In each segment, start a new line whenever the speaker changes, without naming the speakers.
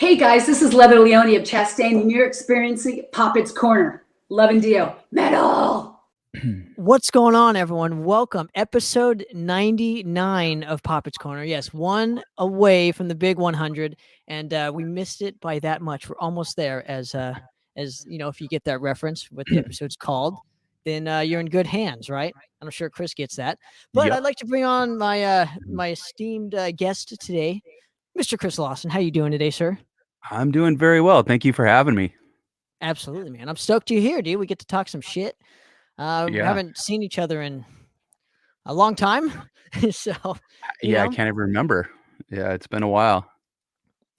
Hey guys, this is Leather Leone of Chastain, and you're experiencing Poppet's Corner. Love and Dio. Metal!
What's going on, everyone? Welcome. Episode 99 of Poppet's Corner. Yes, one away from the big 100, and we missed it by that much. We're almost there, as you know, if you get that reference, what the episode's called, then you're in good hands, right? I'm sure Chris gets that. But
Yep.
I'd like to bring on my esteemed guest today, Mr. Chris Lawson. How you doing today, sir?
I'm doing very well. Thank you for having me.
Absolutely, man. I'm stoked you're here, dude. We get to talk some shit. We
Yeah.
haven't seen each other in a long time. So,
I can't even remember. Yeah, it's been a while.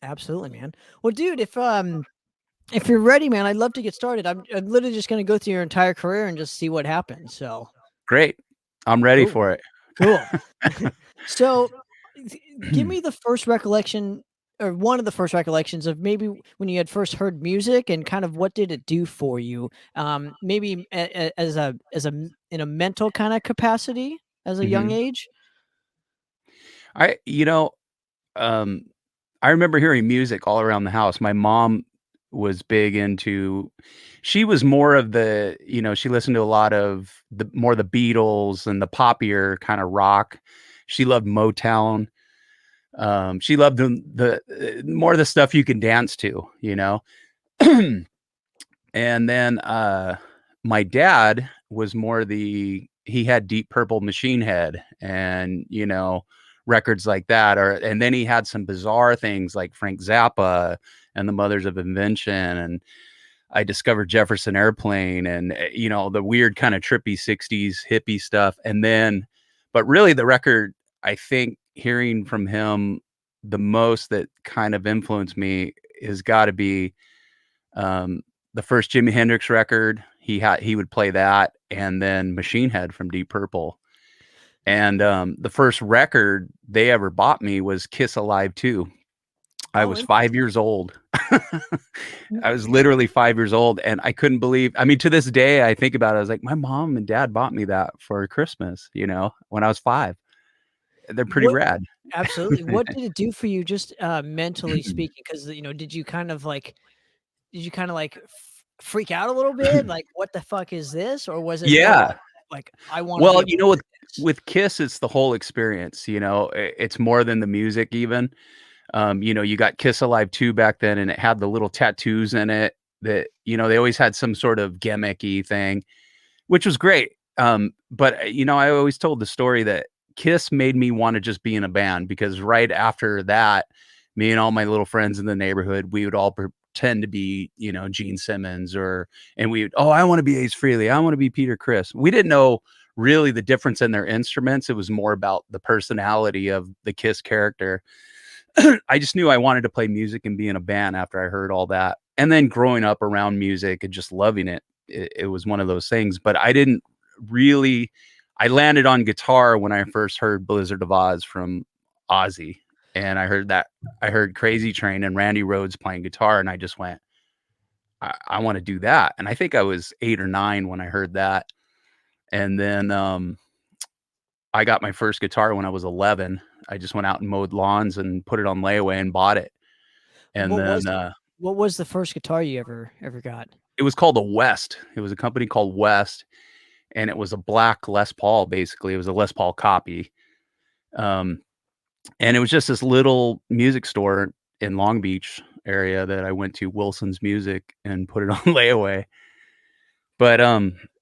Absolutely, man. Well, dude, if you're ready, man, I'd love to get started. I'm literally just going to go through your entire career and just see what happens. So,
Great. I'm ready
Cool.
for it.
Cool. So, give me the first recollection, or one of the first recollections of maybe when you had first heard music, and kind of what did it do for you? Maybe as a in a mental kind of capacity as a young age.
I remember hearing music all around the house. My mom was big into, she was more of the, she listened to a lot of the Beatles and the poppier kind of rock. She loved Motown. She loved the more of the stuff you can dance to, And then my dad was more he had Deep Purple, Machine Head, and records like that. And then he had some bizarre things like Frank Zappa and the Mothers of Invention, and I discovered Jefferson Airplane, and the weird kind of trippy 60s hippie stuff. And then, but really the record, I think, hearing from him the most that kind of influenced me has got to be the first Jimi Hendrix record. He would play that, and then Machine Head from Deep Purple. And the first record they ever bought me was Kiss Alive 2. I was 5 years old. I was literally 5 years old, and I couldn't believe, I mean, to this day, I think about it. I was like, my mom and dad bought me that for Christmas, when I was 5. They're pretty rad.
Absolutely. What did it do for you, just mentally speaking? Because did you kind of like freak out a little bit? Like, what the fuck is this? Or was it more
Yeah.
like I want
Well,
to be
with Kiss, it's the whole experience. It's more than the music even. You got Kiss Alive 2 back then, and it had the little tattoos in it that, they always had some sort of gimmicky thing, which was great. But I always told the story that Kiss made me want to just be in a band, because right after that, me and all my little friends in the neighborhood, we would all pretend to be, Gene Simmons, and we would, I want to be Ace Frehley. I want to be Peter Criss. We didn't know really the difference in their instruments. It was more about the personality of the Kiss character. I just knew I wanted to play music and be in a band after I heard all that. And then growing up around music and just loving it, it was one of those things. But I didn't really, I landed on guitar when I first heard Blizzard of Oz from Ozzy. And I heard Crazy Train and Randy Rhoads playing guitar, and I just went, I want to do that. And I think I was 8 or 9 when I heard that. And then I got my first guitar when I was 11. I just went out and mowed lawns and put it on layaway and bought it. And
what was the first guitar you ever got?
It was called a West. It was a company called West, and it was a black Les Paul. Basically, it was a Les Paul copy. And it was just this little music store in Long Beach area that I went to, Wilson's Music, and put it on layaway. But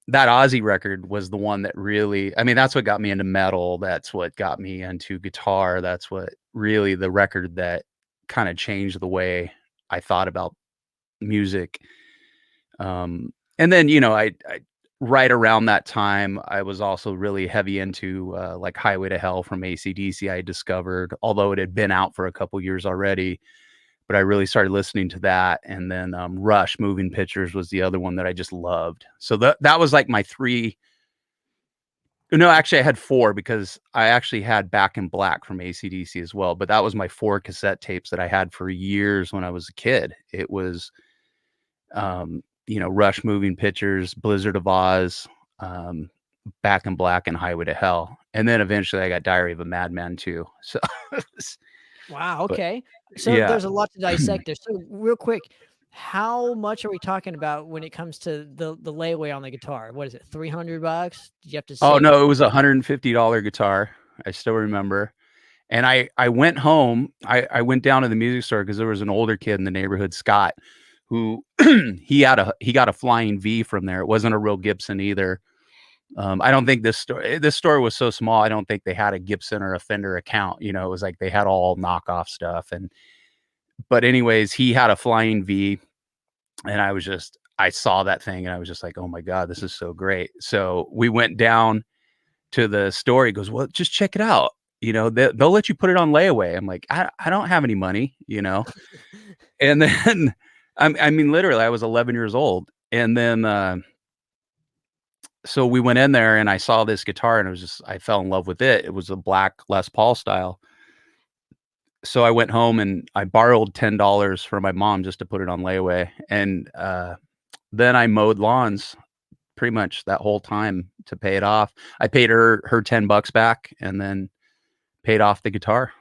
that Ozzy record was the one that really, I mean, that's what got me into metal. That's what got me into guitar. That's what really the record that kind of changed the way I thought about music. And then, I right around that time, I was also really heavy into like Highway to Hell from AC/DC. I discovered, although it had been out for a couple years already, but I really started listening to that. And then Rush, Moving Pictures was the other one that I just loved. So that was like my 3. No, actually I had 4, because I actually had Back in Black from AC/DC as well. But that was my 4 cassette tapes that I had for years when I was a kid. It was, Rush, Moving Pictures, Blizzard of Oz, Back in Black, and Highway to Hell. And then eventually I got Diary of a Madman too. So
wow. Okay. So
Yeah.
there's a lot to dissect there. So real quick, how much are we talking about when it comes to the layaway on the guitar? What is it? $300? Did you have to
Oh
save?
no, it was a $150 guitar. I still remember. And I went home. I went down to the music store because there was an older kid in the neighborhood, Scott, who he got a Flying V from there. It wasn't a real Gibson either. I don't think this store was so small. I don't think they had a Gibson or a Fender account. You know, it was like they had all knockoff stuff. But anyways, he had a Flying V, and I saw that thing, and I was just like, oh my God, this is so great. So we went down to the store. He goes, well, just check it out. You know, they'll let you put it on layaway. I'm like, I don't have any money, you know? And then, I mean, literally, I was 11 years old. And then, so we went in there and I saw this guitar and I fell in love with it. It was a black Les Paul style. So I went home and I borrowed $10 from my mom just to put it on layaway. And, then I mowed lawns pretty much that whole time to pay it off. I paid her $10 back and then paid off the guitar.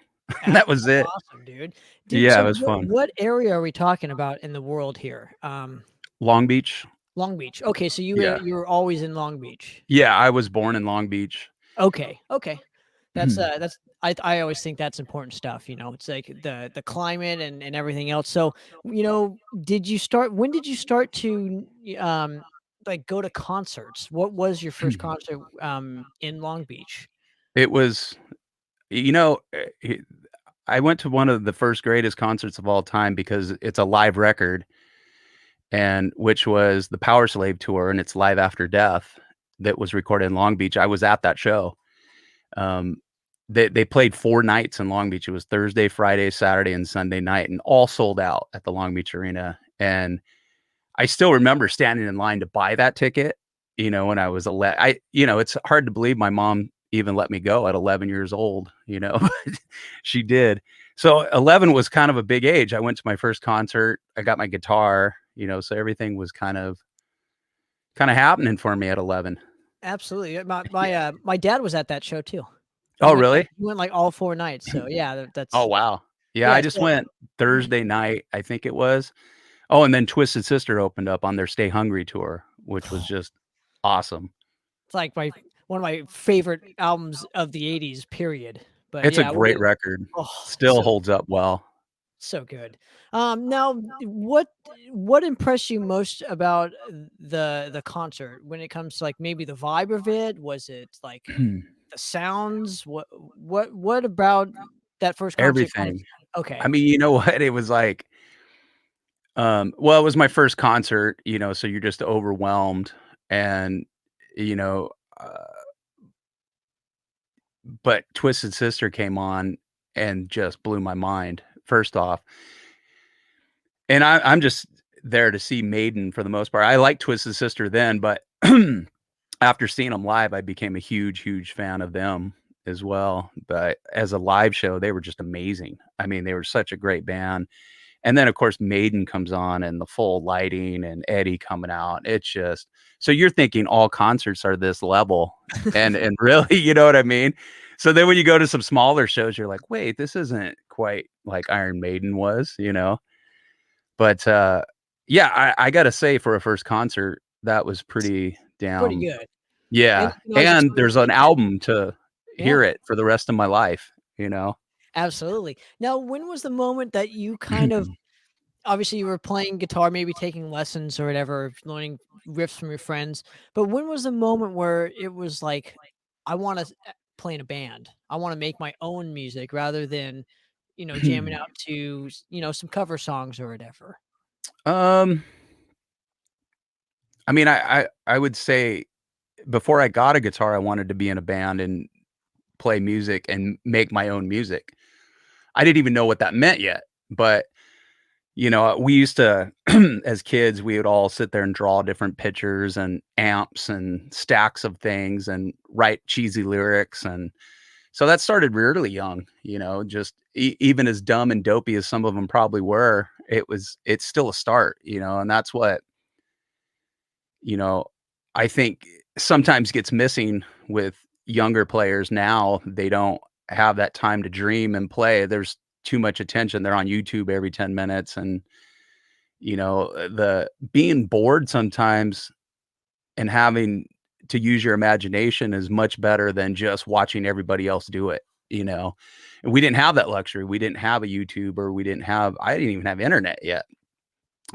And that was
That's
it.
awesome, dude.
Yeah,
So
it was fun.
what area are we talking about in the world here?
Long Beach.
Long Beach. Okay, so
Yeah.
you were always in Long Beach.
Yeah, I was born in Long Beach.
Okay. That's I always think that's important stuff, you know. It's like the climate and everything else. So, you know, when did you start to like go to concerts? What was your first concert in Long Beach?
It was, you know, I went to one of the first greatest concerts of all time because it's a live record, and which was the Power Slave tour, and it's Live After Death that was recorded in Long Beach. I was at that show. Um, they played 4 nights in Long Beach. It was Thursday, Friday, Saturday, and Sunday night, and all sold out at the Long Beach Arena. And I still remember standing in line to buy that ticket, you know, when I was 11. You know, it's hard to believe my mom even let me go at 11 years old, you know, but she did. So 11 was kind of a big age. I went to my first concert. I got my guitar, you know, so everything was kind of happening for me at 11.
Absolutely. My dad was at that show too.
Oh, really?
He went like all 4 nights. So yeah,
Oh,
that's
wow. Yeah, I
yeah.
just
So
went Thursday night, I think it was. Oh, and then Twisted Sister opened up on their Stay Hungry tour, which was just awesome.
it's like one of my favorite albums of the '80s. Period. But
It's a
yeah,
great record.
oh,
Still holds up well.
so good. Now what impressed you most about the concert when it comes to like maybe the vibe of it? Was it like the sounds? What about that first concert kind of
Everything.
okay.
I mean, you know what? It was like, well, it was my first concert, you know, so you're just overwhelmed and, you know, uh, but Twisted Sister came on and just blew my mind, first off. And I'm just there to see Maiden for the most part. I liked Twisted Sister then, but after seeing them live, I became a huge, huge fan of them as well. But as a live show, they were just amazing. I mean, they were such a great band. And then, of course, Maiden comes on and the full lighting and Eddie coming out. It's just so you're thinking all concerts are this level, and really, you know what I mean? So then when you go to some smaller shows, you're like, wait, this isn't quite like Iron Maiden was, you know? But yeah, I gotta say for a first concert, that was pretty
Pretty
damn
good. And
yeah.
you know, it's
And
funny you
there's an
say that.
album to
Yeah.
hear it for the rest of my life, you know?
Absolutely. Now, when was the moment that you kind of obviously you were playing guitar, maybe taking lessons or whatever, learning riffs from your friends, but when was the moment where it was like, I want to play in a band. I want to make my own music rather than, you know, jamming out to, you know, some cover songs or whatever.
Um, I mean, I would say before I got a guitar, I wanted to be in a band and play music and make my own music. I didn't even know what that meant yet, but you know, we used to, as kids, we would all sit there and draw different pictures and amps and stacks of things and write cheesy lyrics. And so that started really young, you know, just even as dumb and dopey as some of them probably were, it's still a start, you know, and that's what, you know, I think sometimes gets missing with younger players now. They don't have that time to dream and play. too much attention. They're on YouTube every 10 minutes. And, the being bored sometimes and having to use your imagination is much better than just watching everybody else do it, And we didn't have that luxury. We didn't have a YouTuber. I didn't even have internet yet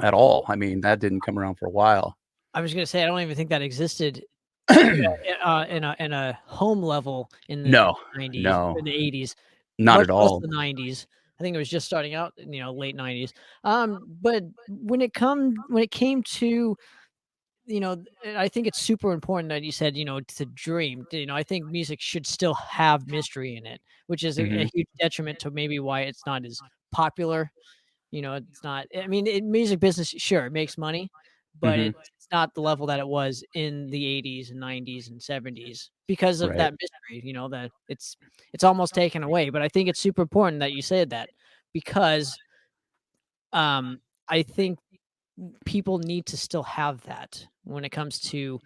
at all. I mean, that didn't come around for a while.
I was gonna say, I don't even think that existed in a home level in the
No,
90s,
no,
in the 80s,
not
much
at
less
all.
the 90s. I think it was just starting out, late 90s. But when it came to, I think it's super important that you said, to dream. I think music should still have mystery in it, which is a
Mhm,
huge detriment to maybe why it's not as popular. It's not. I mean, music business, sure, it makes money, but
mhm,
it's not the level that it was in the 80s and 90s and 70s because of
right.
that mystery. That it's almost taken away. But I think it's super important that you said that because I think people need to still have that when it comes to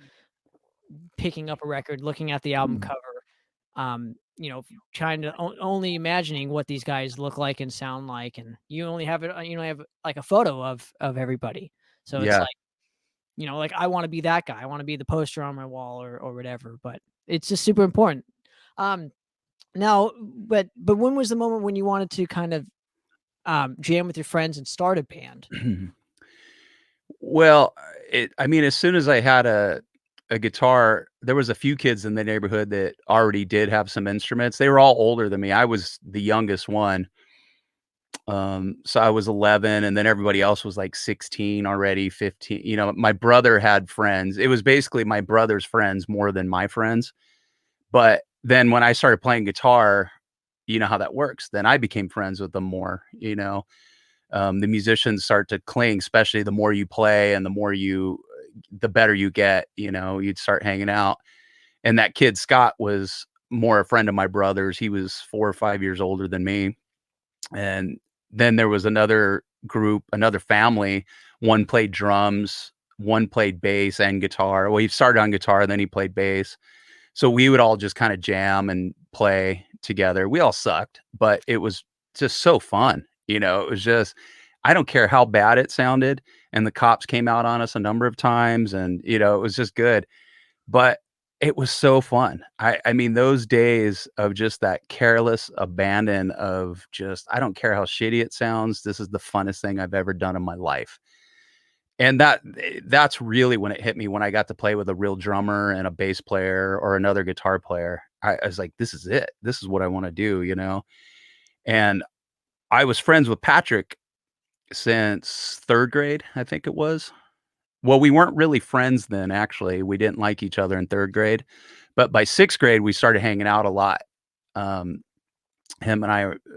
picking up a record, looking at the album
Mm.
cover, trying to only imagining what these guys look like and sound like, and you only have it, have like a photo of everybody. So it's
Yeah.
like, like I want to be that guy. I want to be the poster on my wall or whatever. But it's just super important. Um, Now, but when was the moment when you wanted to kind of jam with your friends and start a band?
Well, I mean, as soon as I had a guitar, there was a few kids in the neighborhood that already did have some instruments. They were all older than me. I was the youngest one. So I was 11 and then everybody else was like 16 already, 15. My brother had friends. It was basically my brother's friends more than my friends. But then when I started playing guitar, you know how that works. Then I became friends with them more, the musicians start to cling, especially the more you play and the better you get, you'd start hanging out. And that kid, Scott, was more a friend of my brother's. He was 4 or 5 years older than me. And then there was another group, another family. One played drums, one played bass and guitar. Well, he started on guitar, then he played bass. So we would all just kind of jam and play together. We all sucked, but it was just so fun. It was just, I don't care how bad it sounded. And the cops came out on us a number of times and, it was just good. But it was so fun. I mean, those days of just that careless abandon of just, I don't care how shitty it sounds. This is the funnest thing I've ever done in my life. And that's really when it hit me when I got to play with a real drummer and a bass player or another guitar player. I was like, this is it. This is what I want to do. And I was friends with Patrick since 3rd grade, I think it was. Well, we weren't really friends then, actually. We didn't like each other in 3rd grade. But by 6th grade, we started hanging out a lot. Um, Him and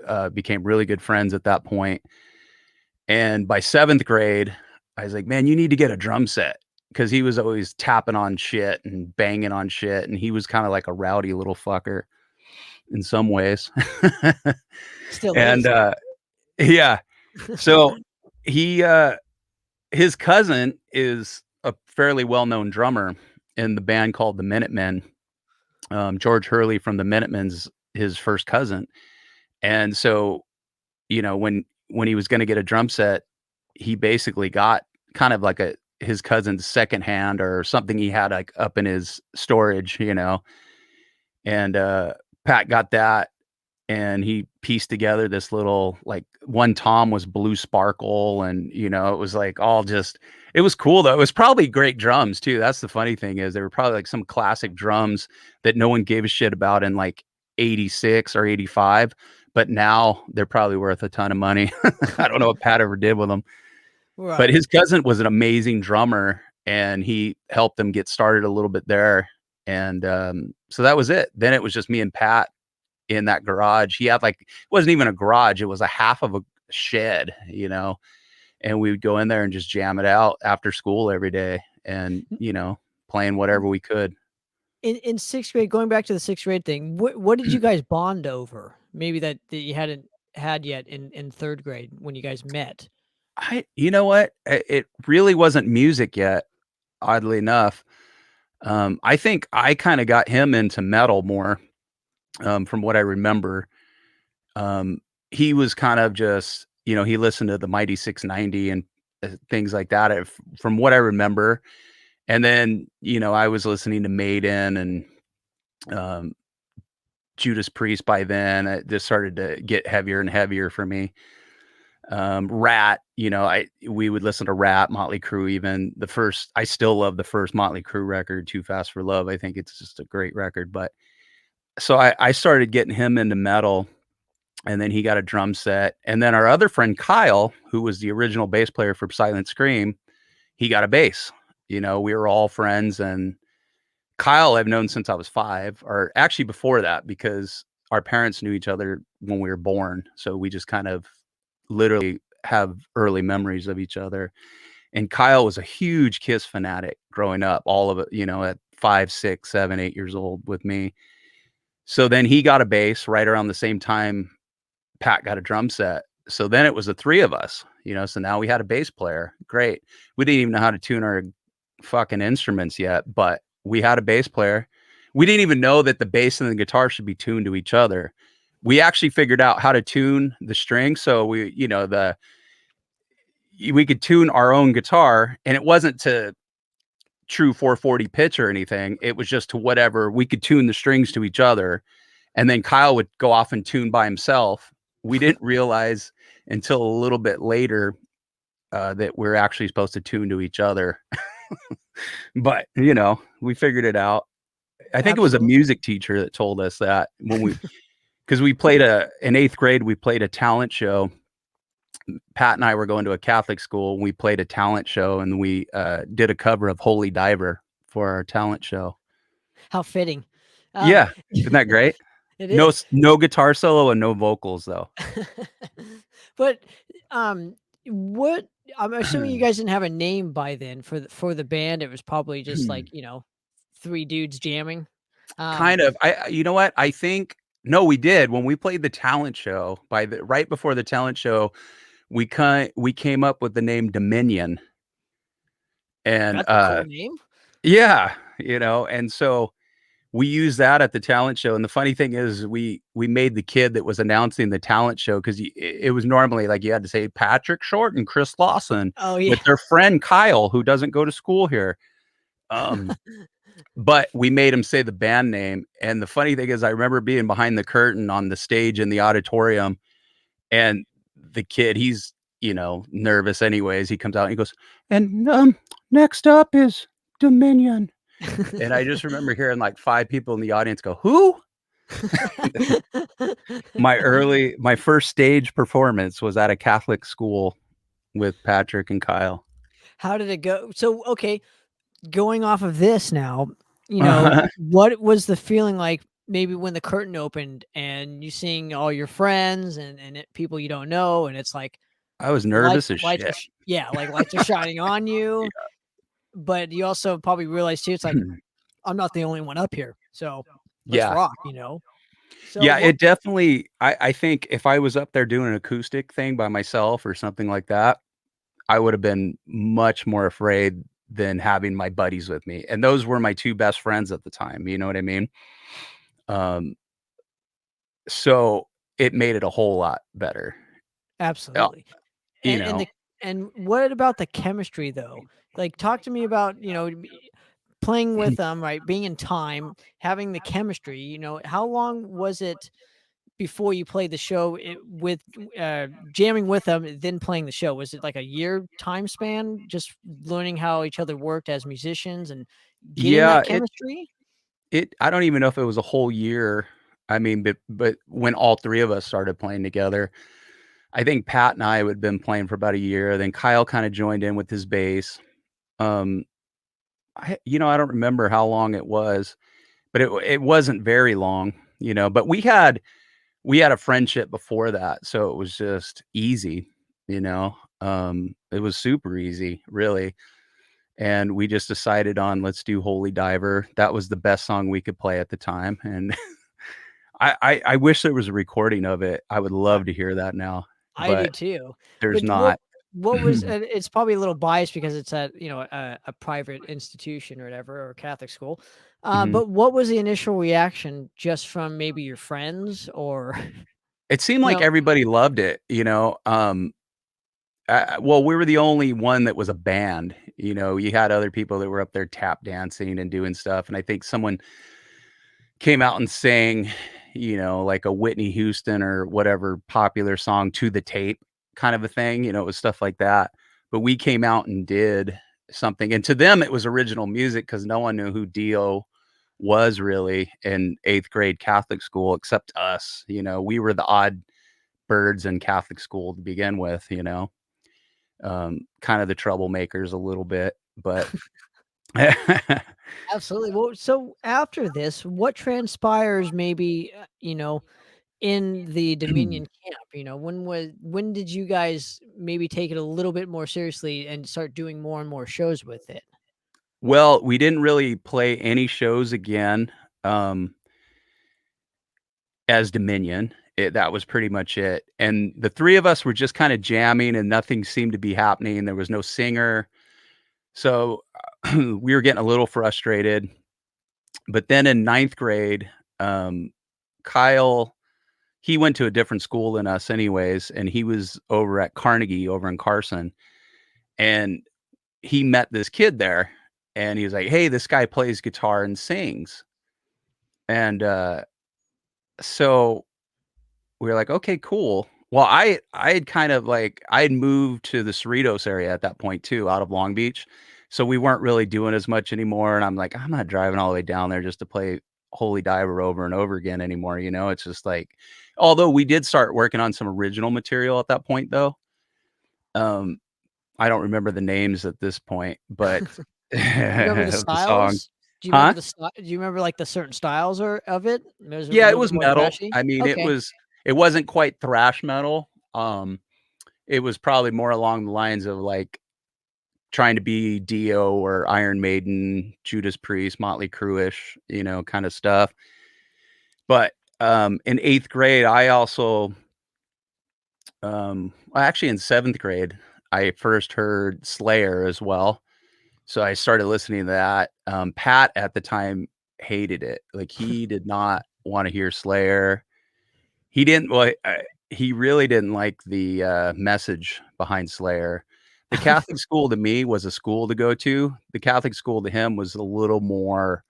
I became really good friends at that point. And by 7th grade, I was like, "Man, you need to get a drum set," because he was always tapping on shit and banging on shit, and he was kinda like a rowdy little fucker in some ways.
Still
And,
is.
yeah. So he, his cousin is a fairly well-known drummer in the band called the Minutemen. George Hurley from the Minutemen's his first cousin. And so, when he was gonna get a drum set, he basically got kind of like his cousin's secondhand or something he had, like, up in his storage. And, Pat got that, and he pieced together this little, like, one tom was blue sparkle, and, it was, like, all just it was cool, though. It was probably great drums, too. That's the funny thing is they were probably, like, some classic drums that no one gave a shit about in, like, '86 or '85, but now they're probably worth a ton of money. I don't know what Pat ever did with them. But
Right.
his cousin was an amazing drummer, and he helped them get started a little bit there, and, so that was it. Then it was just me and Pat in that garage. He had, like it wasn't even a garage, it was a half of a shed, and we would go in there and just jam it out after school every day and, playing whatever we could.
In 6th grade, going back to the 6th grade thing, what did you guys bond over? Maybe that you hadn't had yet in 3rd grade when you guys met?
You know what? It really wasn't music yet, oddly enough. I think I kinda got him into metal more, from what I remember. Um, he was kind of just, he listened to the Mighty 690 and things like that, from what I remember. And then, I was listening to Maiden and um, Judas Priest by then. It just started to get heavier and heavier for me. Rat, we would listen to Rat, Motley Crue, even I still love the first Motley Crue record, Too Fast for Love. I think it's just a great record. But so I started getting him into metal, and then he got a drum set. And then our other friend, Kyle, who was the original bass player for Silent Scream, he got a bass. We were all friends, and Kyle I've known since I was 5, or actually before that, because our parents knew each other when we were born. So we just kind of literally have early memories of each other. And Kyle was a huge Kiss fanatic growing up, all of it, at 5, 6, 7, 8 years old with me. So then he got a bass right around the same time Pat got a drum set. So then it was the 3 of us, so now we had a bass player. Great. We didn't even know how to tune our fucking instruments yet, but we had a bass player. We didn't even know that the bass and the guitar should be tuned to each other. We actually figured out how to tune the strings. So we could tune our own guitar, and it wasn't to true 440 pitch or anything. It was just to whatever we could tune the strings to each other. And then Kyle would go off and tune by himself. We didn't realize until a little bit later that we're actually supposed to tune to each other. But, we figured it out. I think it was a music teacher that told us that because we played in 8th grade, we played a talent show. Pat and I were going to a Catholic school. And we played a talent show, and we did a cover of Holy Diver for our talent show.
How fitting.
Yeah. Isn't that great?
It is.
No guitar solo and no vocals though.
But what I'm assuming you guys didn't have a name by then for the band. It was probably just like, 3 dudes jamming.
Kind of. You know what? I think no, we did. When we played the talent show, right before the talent show, we came up with the name Dominion. And
That's a cool name.
Yeah, and so we used that at the talent show. And the funny thing is we made the kid that was announcing the talent show, because it was normally like you had to say Patrick Short and Chris Lawson with their friend Kyle, who doesn't go to school here. But we made him say the band name. And the funny thing is, I remember being behind the curtain on the stage in the auditorium, and the kid, he's, nervous anyways. He comes out and he goes, and next up is Dominion. And I just remember hearing like 5 people in the audience go, "Who?" My first stage performance was at a Catholic school with Patrick and Kyle.
How did it go? So, okay, going off of this now, what was the feeling like maybe when the curtain opened and you seeing all your friends and people you don't know, and it's like
I was nervous as
lights
shit.
lights are shining on you.
Yeah.
But you also probably realize too, it's like I'm not the only one up here, so let's
Yeah.
rock, So
Yeah, it definitely. I think if I was up there doing an acoustic thing by myself or something like that, I would have been much more afraid than having my buddies with me. And those were my 2 best friends at the time. You know what I mean? So it made it a whole lot better.
Absolutely. And what about the chemistry though? Like, talk to me about, playing with them, right? Being in time, having the chemistry, how long was it before you played the show with jamming with them, then playing the show? Was it like a year time span, just learning how each other worked as musicians and getting that chemistry?
I don't even know if it was a whole year. I mean, but when all 3 of us started playing together, I think Pat and I had been playing for about a year. Then Kyle kind of joined in with his bass. I don't remember how long it was, but it wasn't very long, but we had a friendship before that. So it was just easy, it was super easy, really. And we just decided on, let's do Holy Diver. That was the best song we could play at the time. And I wish there was a recording of it. I would love to hear that now.
I do too.
There's not.
What was it's probably a little biased because it's at a private institution or whatever, or a Catholic school. But what was the initial reaction just from maybe your friends or?
It seemed like
Now,
everybody loved it, you know. Well, we were the only one that was a band. You know, you had other people that were up there tap dancing and doing stuff, and I think someone came out and sang, you know, like a Whitney Houston or whatever popular song to the tape kind of a thing, you know, it was stuff like that. But we came out and did something, and to them, it was original music because no one knew who Dio was really in 8th grade Catholic school except us, you know, we were the odd birds in Catholic school to begin with, you know, kind of the troublemakers a little bit, but
absolutely. Well, so after this, what transpires maybe, in the Dominion camp? When did you guys maybe take it a little bit more seriously and start doing more and more shows with it?
Well, we didn't really play any shows again, um, as Dominion. That was pretty much it, and the 3 of us were just kinda jamming and nothing seemed to be happening, there was no singer, so, we were getting a little frustrated, but then in 9th grade, um, Kyle, he went to a different school than us anyways, and he was over at Carnegie over in Carson, and he met this kid there, and he was like, "Hey, this guy plays guitar and sings." And, so we were like, "Okay, cool." Well, I had kind of like I had moved to the Cerritos area at that point too, out of Long Beach, so we weren't really doing as much anymore, and I'm like, "I'm not driving all the way down there just to play Holy Diver over and over again anymore," you know? It's just like although we did start working on some original material at that point though, um, I don't remember the names at this point, but
You remember the
of the song.
styles?
Huh?
Do you remember, like, the certain styles or of it? Was it a
Yeah, it
little bit
was
more
metal.
thrashy?
I mean,
Okay.
it wasn't quite thrash metal. It was probably more along the lines of, like, trying to be Dio or Iron Maiden, Judas Priest, Motley Crue-ish, you know, kinda stuff. But, in 8th grade, I also, well, actually in 7th grade, I first heard Slayer as well. So I started listening to that. Pat at the time hated it. Like, he did not wanna hear Slayer. He didn't well, he really didn't like the, message behind Slayer. The Catholic school to me was a school to go to. The Catholic school to him was a little more,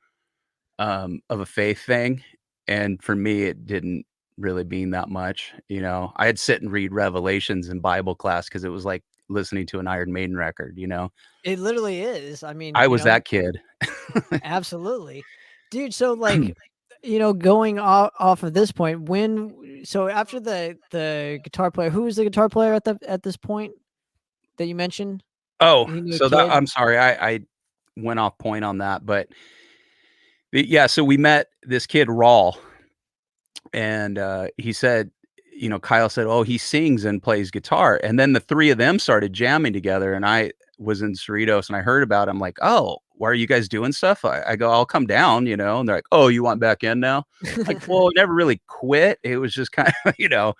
of a faith thing, and for me, it didn't really mean that much, you know? I'd sit and read Revelations in Bible class because it was like listening to an Iron Maiden record, you know?
It literally is. I mean,
I was that kid.
absolutely. Dude, so, like, going off of this point, so after the guitar player, who was the guitar player at this point that you mentioned?
Oh,
You knew a
so that
kid?
I'm sorry, I went off point on that, but yeah, so we met this kid, Rawl, and, he said, you know, Kyle said, "Oh, he sings and plays guitar," and then the 3 of them started jamming together, and I was in Cerritos, and I heard about it, I'm like, "Oh, why are you guys doing stuff?" I go, "I'll come down," you know, and they're like, "Oh, you want back in now?" Like, well, it never really quit, it was just kinda, you know,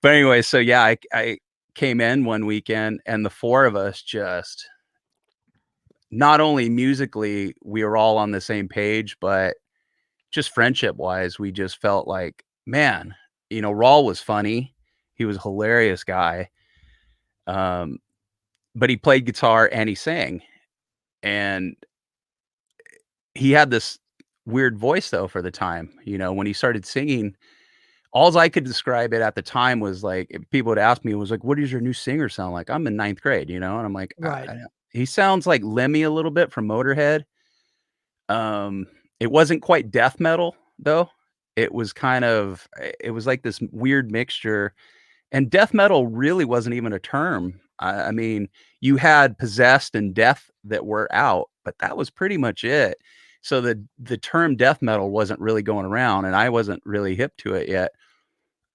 but anyway, so yeah, I came in one weekend, and the 4 of us just not only musically, we were all on the same page, but just friendship wise, we just felt like, man, you know, Rawl was funny. He was a hilarious guy. Um, but he played guitar and he sang. And he had this weird voice though for the time. You know, when he started singing, alls I could describe it at the time was like if people would ask me, it was like, what does your new singer sound like? I'm in 9th grade, you know, and I'm like,
Right.
he sounds like Lemmy a little bit from Motorhead. Um, it wasn't quite death metal though. It was kind of it was like this weird mixture, and death metal really wasn't even a term. I mean, you had Possessed and Death that were out, but that was pretty much it. So the term death metal wasn't really going around, and I wasn't really hip to it yet.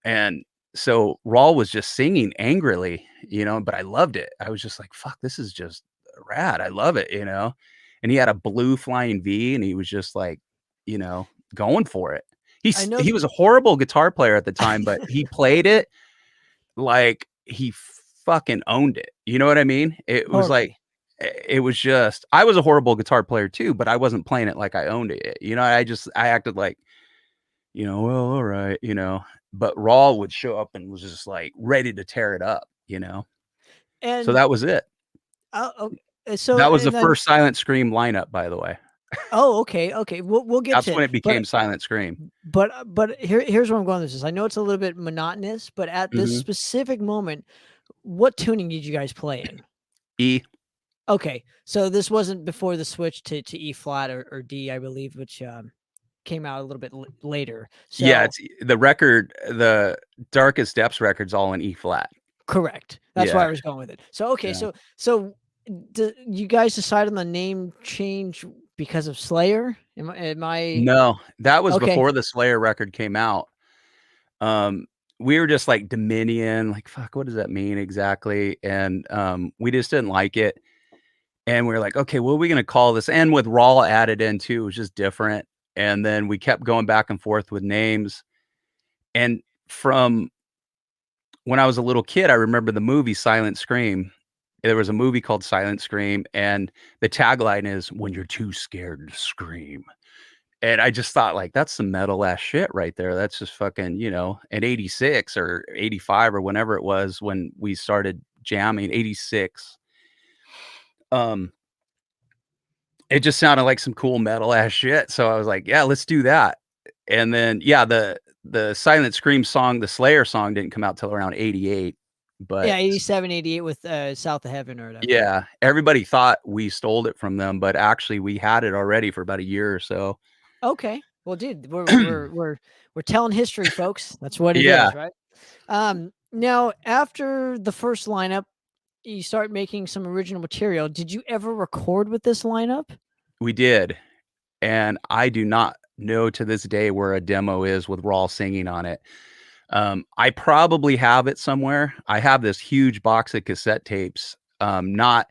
And so Rawl was just singing angrily, you know, but I loved it. I was just like, "Fuck, this is just rad. I love it," you know? And he had a blue Flying V, and he was just like, you know, going for it.
I know
He was a horrible guitar player at the time, but he played it like he fucking owned it. You know what I mean? It was like
totally.
it was just I was a horrible guitar player too, but I wasn't playing it like I owned it. You know, I acted like well, all right, but Raw would show up and was just like ready to tear it up, So
And
that was it.
so
That was the
and then
first Silent Scream lineup, by the way.
okay, we'll get
That's
to it,
when it became Silent Scream.
but here's where I'm going with this. I know it's a little bit monotonous, but at this
Mhm.
specific moment, what tuning did you guys play in?
E.
Okay, so this wasn't before the switch to E flat or D, I believe, which came out a little bit later.
Yeah,
So
it's the record, the Darkest Depths record's all in E flat.
correct. That's why
Yeah,
I was going with it. So okay,
yeah.
so you guys decide on the name change because of Slayer? Am I
No, that was
okay?
before the Slayer record came out. Um, we were just like Dominion, like, fuck, what does that mean exactly? And we just didn't like it. And we were like, okay, what are we gonna call this? And with Raw added in too, it was just different. And then we kept going back and forth with names. And from when I was a little kid, I remember the movie Silent Scream. There was a movie called Silent Scream, and the tagline is "When you're too scared to scream." And I just thought, like, that's some metal ass shit right there. That's just fucking, in 86 or 85 or whenever it was when we started jamming, 86. Um, it just sounded like some cool metal ass shit. So I was like, yeah, let's do that. And then, yeah, the Silent Scream song, the Slayer song didn't come out till around 88.
Yeah,
But
87, 88 with South of Heaven or whatever.
yeah, everybody thought we stole it from them, but actually we had it already for about a year or so.
Okay. Well, dude, we're telling history, folks. That's what it
Yeah,
is, right? Now after the first lineup, you start making some original material. Did you ever record with this lineup?
we did. And I do not know to this day where a demo is with Raw singing on it. I probably have it somewhere. I have this huge box of cassette tapes, not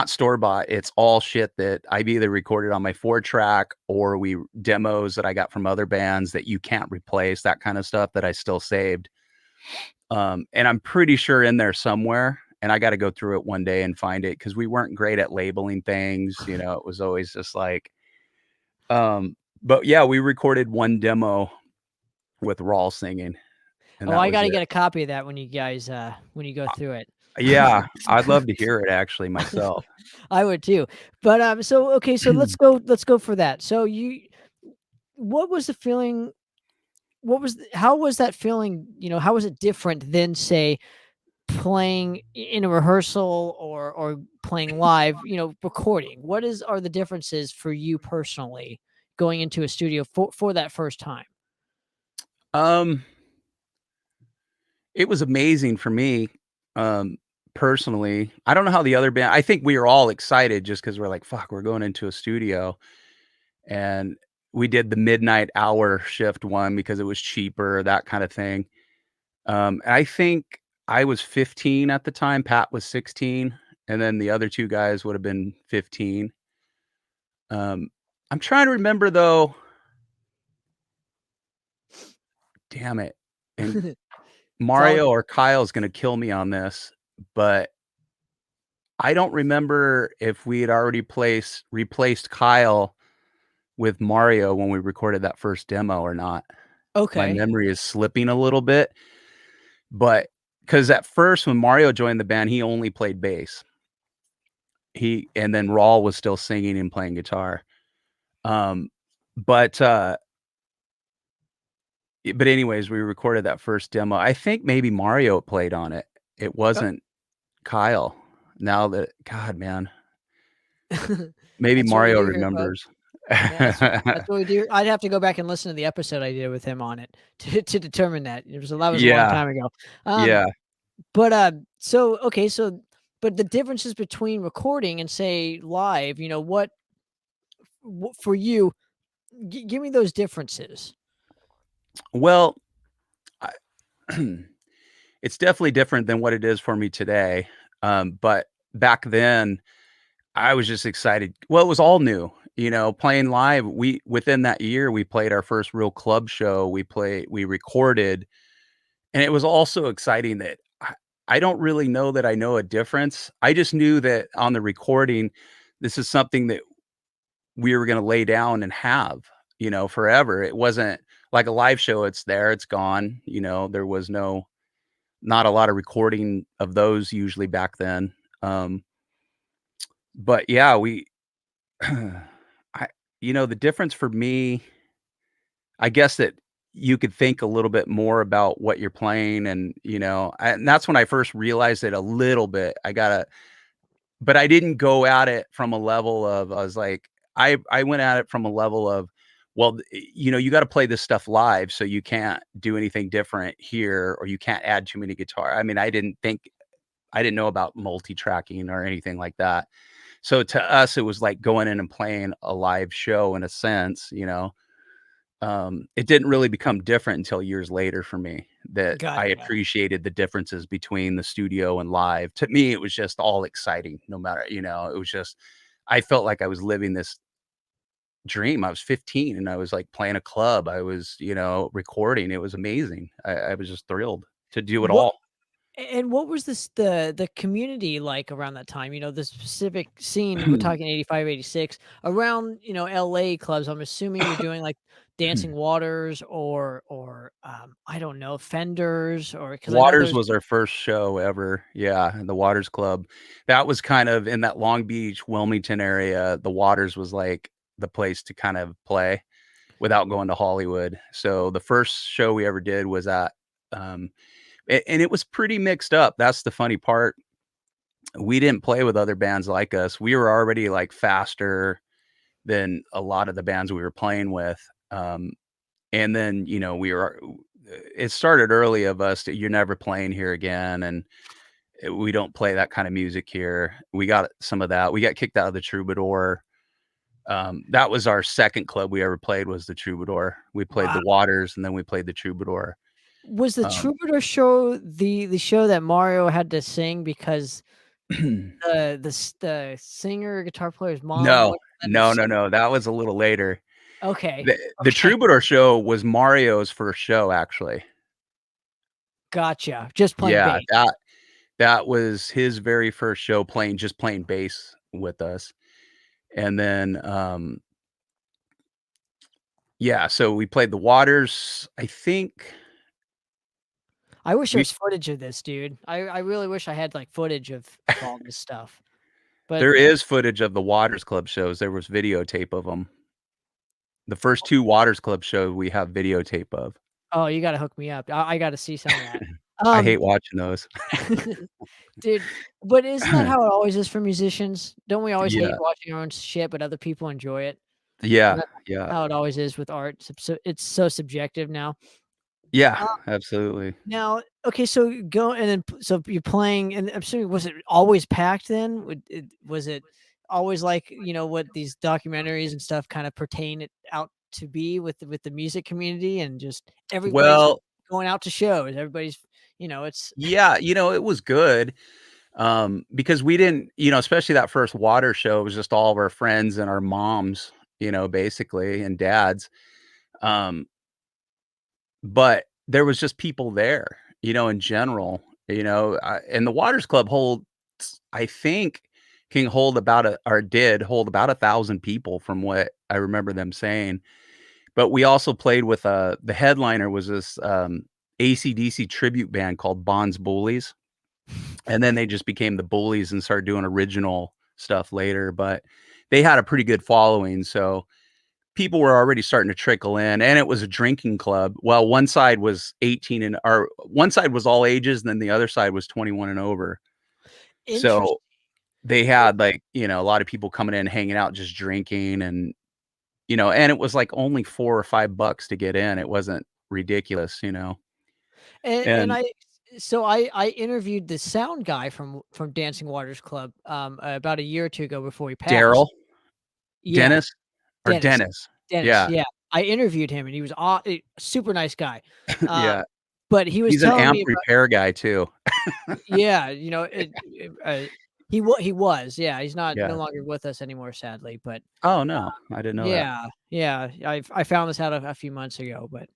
store bought. It's all shit that I've either recorded on my 4-track or we demos that I got from other bands that you can't replace, that kind of stuff that I still saved. And I'm pretty sure in there somewhere. And I got to go through it one day and find it because we weren't great at labeling things. It was always just like, but yeah, we recorded one demo with Raw singing, and
Oh,
that
I
was
got to
it.
get a copy of that when you guys when you go through it.
Yeah, I'd love to hear it actually myself.
I would too. But so okay, so let's go for that. So what was the feeling? How was that feeling? How was it different than say playing in a rehearsal or playing live, recording? Are the differences for you personally going into a studio for that first time?
Um, it was amazing for me, um, personally. I don't know how the other band. I think we were all excited just because we're like, "Fuck, we're going into a studio," and we did the midnight hour shift one because it was cheaper, that kind of thing. And I think I was 15 at the time. Pat was 16, and then the other two guys would have been 15. Um, I'm trying to remember though. Damn it. And
It's all
Mario or Kyle's gonna kill me on this, but I don't remember if we had already replaced Kyle with Mario when we recorded that first demo or not. My
okay.
memory is slipping a little bit, but because at first when Mario joined the band, he only played bass. And then Rawl was still singing and playing guitar. Um, but but anyways, we recorded that first demo. I think maybe Mario played on it. It wasn't Kyle. Now that God, man, maybe
That's what we
Mario
do here, folks.
remembers.
Yeah, that's what we do. I'd have to go back and listen to the episode I did with him on it to determine that. That was a long
Yeah,
time ago.
yeah.
But so okay, but the differences between recording and say live, what for you? Give me those differences.
Well, I, it's definitely different than what it is for me today. But back then, I was just excited. Well, it was all new. Playing live. We within that year, we played our first real club show. We recorded, and it was also exciting that I don't really know that I know a difference. I just knew that on the recording, this is something that we were going to lay down and have, forever. It wasn't like a live show, it's there, it's gone. You know, there was not a lot of recording of those usually back then. But yeah, I, the difference for me, I guess that you could think a little bit more about what you're playing, and that's when I first realized it a little bit. But I didn't go at it from a level of, I was like, I went at it from a level of, well, you got to play this stuff live, so you can't do anything different here, or you can't add too many guitar. I mean, I didn't know about multi-tracking or anything like that. So to us, it was like going in and playing a live show in a sense. It didn't really become different until years later for me that I
Gotcha.
appreciated the differences between the studio and live. To me, it was just all exciting, no matter, it was just, I felt like I was living this dream. I was 15 and I was like playing a club. I was, recording. It was amazing. I was just thrilled to do it
What
all.
and what was the community like around that time? The specific scene, we're talking 85, 86 around, LA clubs. I'm assuming you're doing like Dancing Waters or I don't know, Fenders, or because I know
Waters
there's
was our first show ever. Yeah, the Waters Club. That was kind of in that Long Beach, Wilmington area. The Waters was like the place to kind of play without going to Hollywood. So the first show we ever did was at, and it was pretty mixed up. That's the funny part. We didn't play with other bands like us. We were already like faster than a lot of the bands we were playing with. And then, it started early of us that you're never playing here again. And we don't play that kind of music here. We got some of that. We got kicked out of the Troubadour. That was our second club we ever played, was the Troubadour. We played
wow.
the Waters and then we played the Troubadour.
Was the
Um,
Troubadour show the show that Mario had to sing because the singer, guitar player's mom
no,
wouldn't let him
no, no,
sing?
no. That was a little later.
Okay.
The
Okay.
Troubadour show was Mario's first show, actually.
Gotcha. Just playing
Yeah,
bass.
that was his very first show just playing bass with us. And then, yeah, so we played the Waters. I think
I wish there
we
was footage of this, dude. I really wish I had, like, footage of all this stuff. But
there is footage of the Waters Club shows. There was videotape of them. The first 2 Waters Club shows we have videotape of.
oh, you gotta hook me up. I gotta see some of that.
I hate
Um,
watching those.
dude, but isn't that how it always is for musicians? Don't we always hate
Yeah.
watching our own shit, but other people enjoy it? And
Yeah,
that's
yeah.
how it always is with art. It's so subjective now.
Yeah,
Uh,
absolutely.
Now, okay, so go and then so you're playing, and I'm assuming, was it always packed then? Was it always like, what these documentaries and stuff kind of pertain it out to be with the music community, and just everybody's
Well,
going out to shows, everybody's, it's
yeah, it was good. Because we didn't, especially that first water show, it was just all of our friends and our moms, basically, and dads. Um, but there was just people there, in general, and the Waters Club I think, can hold about or did hold about 1,000 people from what I remember them saying. But we also played with, the headliner was this, AC/DC tribute band called Bonds Bullies. And then they just became the Bullies and started doing original stuff later, but they had a pretty good following, so people were already starting to trickle in, and it was a drinking club. Well, one side was 18 or one side was all ages, and then the other side was 21 and over.
interesting.
So they had, like, a lot of people coming in, hanging out, just drinking, and it was like only 4 or $5 to get in. It wasn't ridiculous.
And
And
I interviewed the sound guy from Dancing Waters Club, about a year or 2 ago before he passed.
Daryl,
Yeah,
Dennis or
Dennis.
Dennis.
Dennis,
Yeah,
yeah. I interviewed him, and he was a super nice guy.
yeah.
But he was
He's an
telling
amp
me about
repair guy too.
yeah, he was, yeah, he's not no
Yeah.
longer with us anymore, sadly, but,
Oh, no, I didn't know that.
yeah, yeah, I found this out a few months ago, but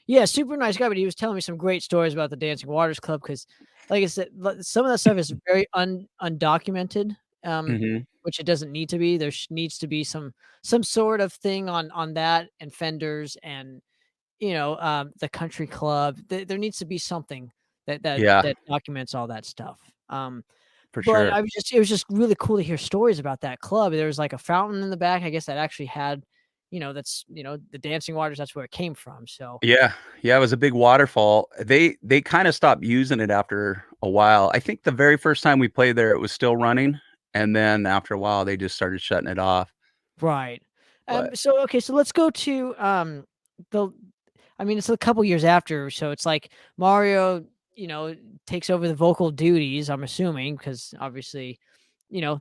yeah, super nice guy, but he was telling me some great stories about the Dancing Waters Club because, like I said, some of that stuff is very undocumented,
Mhm.
which it doesn't need to be. There needs to be some sort of thing on that and Fenders and the country club. There needs to be something that
Yeah,
documents all that stuff.
for
But
sure.
it was just really cool to hear stories about that club. There was like a fountain in the back, I guess that actually had, that's the dancing waters. That's where it came from. So
Yeah, yeah, it was a big waterfall. They kind of stopped using it after a while. I think the very first time we played there, it was still running, and then after a while, they just started shutting it off.
right.
But
So okay, so let's go to the it's a couple years after, so it's like Mario, takes over the vocal duties, I'm assuming, because obviously, the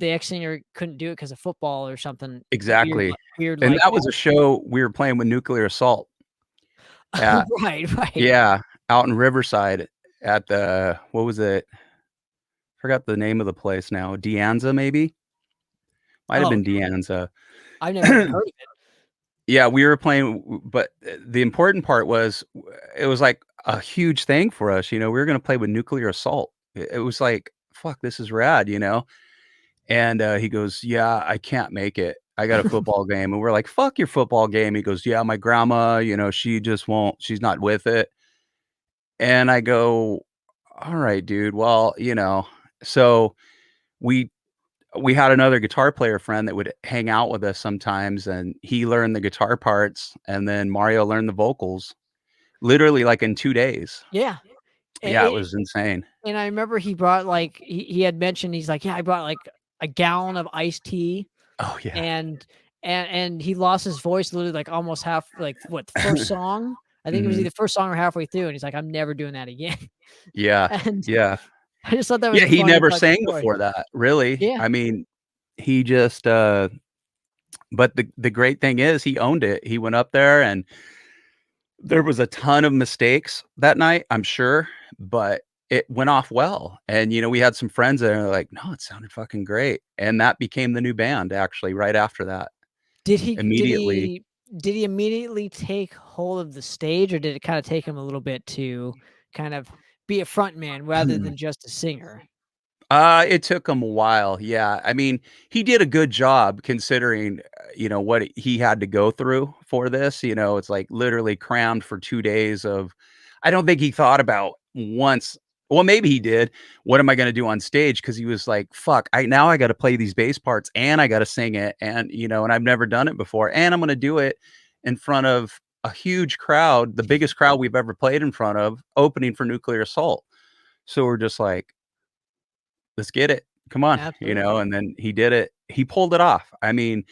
ex singer couldn't do it because of football or something
exactly,
weird
and
like
that was a show we were playing with Nuclear Assault
that.
at
Right, right.
yeah, out in Riverside at the what was it? Forgot the name of the place now. Deanza, maybe? Might have
Oh,
been Deanza.
I've never even heard of it.
Yeah, we were playing, but the important part was it was like a huge thing for us. We were going to play with Nuclear Assault. It was like, fuck, this is rad. And he goes, yeah, I can't make it. I got a football game. And we're like, fuck your football game. He goes, yeah, my grandma, she just won't, she's not with it. And I go, all right, dude. Well, so we we had another guitar player friend that would hang out with us sometimes, and he learned the guitar parts, and then Mario learned the vocals literally like in 2 days.
Yeah.
Yeah, it
It,
was insane.
and I remember he brought like he had mentioned, he's like, yeah, I brought like a gallon of iced tea,
Oh, yeah.
and he lost his voice literally like almost half, like what, the first song. I think it was
Mhm.
either first song or halfway through, and he's like, I'm never doing that again.
Yeah,
And
yeah.
I just thought that was
Yeah,
a
he
funny
never
fucking
sang
story.
before that, really.
Yeah.
I mean, he just, but the great thing is he owned it. He went up there and there was a ton of mistakes that night, I'm sure, but it went off well. And, we had some friends that are like, "No, it sounded fucking great." And that became the new band actually right after that.
Did he did
Immediately.
he did he immediately take hold of the stage, or did it kind of take him a little bit to kind of be a front man rather than just a singer?
It took him a while, yeah. I mean, he did a good job considering, what he had to go through for this. It's like literally crammed for 2 days of I don't think he thought about once, well, maybe he did, "What am I gonna do on stage?" Because he was like, "Fuck, I gotta play these bass parts, and I gotta sing it, and I've never done it before, and I'm gonna do it in front of a huge crowd, the biggest crowd we've ever played in front of, opening for Nuclear Assault." So we're just like, let's get it. Come on,
Absolutely.
and then he did it. He pulled it off. I mean,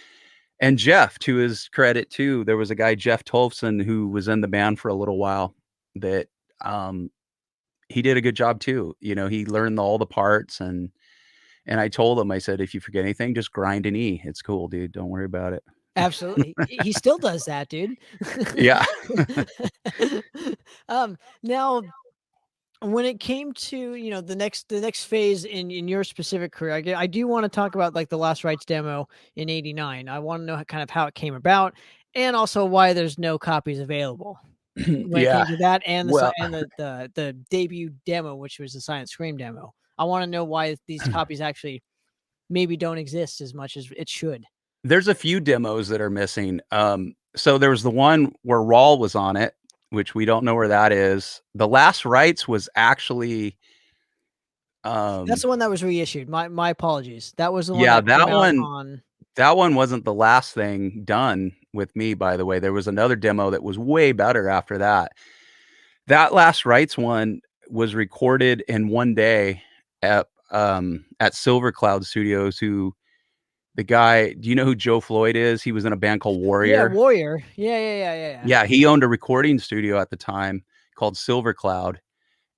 and Jeff, to his credit too, there was a guy, Jeff Tolfson, who was in the band for a little while that, um, he did a good job too. He learned all the parts and I told him, I said, "If you forget anything, just grind an E. It's cool, dude. Don't worry about it."
Absolutely. He still does that, dude.
Yeah.
Now when it came to, the next phase in your specific career, I do want to talk about like the Last Rites demo in '89. I want to know kind of how it came about, and also why there's no copies available when it
Yeah.
came to that, and
Well,
the debut demo, which was the Silent Scream demo. I want to know why these copies actually maybe don't exist as much as it should.
there's a few demos that are missing. So there was the one where Rawl was on it, which we don't know where that is. The Last Rites was actually,
That's
um
the one that was reissued. My apologies. That was the one
yeah,
that came out on.
that one wasn't the last thing done with me, by the way. There was another demo that was way better after that. That Last Rites one was recorded in one day at Silver Cloud Studios, who the guy, do you know who Joe Floyd is? He was in a band called
Yeah,
Warrior.
Warrior. Yeah, yeah, yeah, yeah, yeah.
Yeah, he owned a recording studio at the time called Silver Cloud,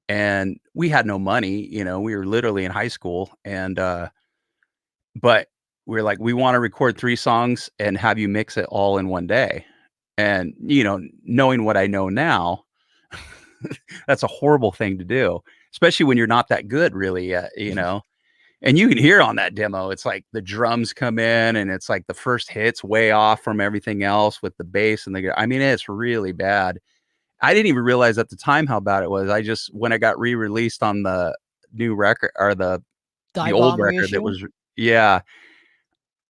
and we had no money, we were literally in high school, and, but we're like, "We wanna record 3 songs and have you mix it all in one day." And, knowing what I know now, that's a horrible thing to do, especially when you're not that good really yet. And you can hear on that demo, it's like the drums come in and it's like the first hit's way off from everything else with the bass and I mean, it's really bad. I didn't even realize at the time how bad it was. I just when I got re-released on the new record or the
Die
old
Bomb
record that
reissue?
was yeah,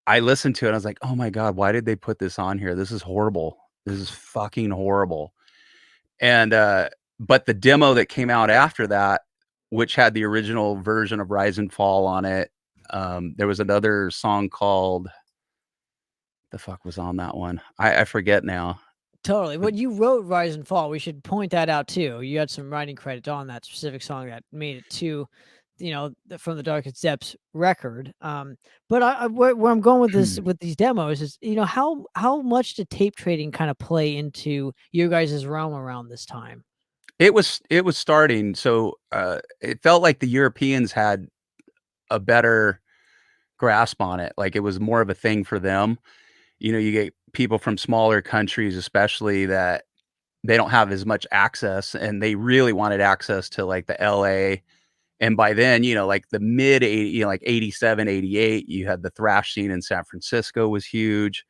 I listened to it, I was like, "Oh my god, why did they put this on here? This is horrible. This is fucking horrible." And but the demo that came out after that, which had the original version of Rise and Fall on it, there was another song called the fuck was on that one. I forget now.
Totally. What you wrote Rise and Fall, we should point that out too. You had some writing credit on that specific song that made it to, from the Darkest Depths record. But where I'm going with this, with these demos is, how much did tape trading kind of play into your guys' realm around this time?
It was starting. So it felt like the Europeans had a better grasp on it. Like it was more of a thing for them. You get people from smaller countries, especially, that they don't have as much access, and they really wanted access to like the LA. And by then, like the mid 80, like 87, 88, you had the thrash scene in San Francisco was huge.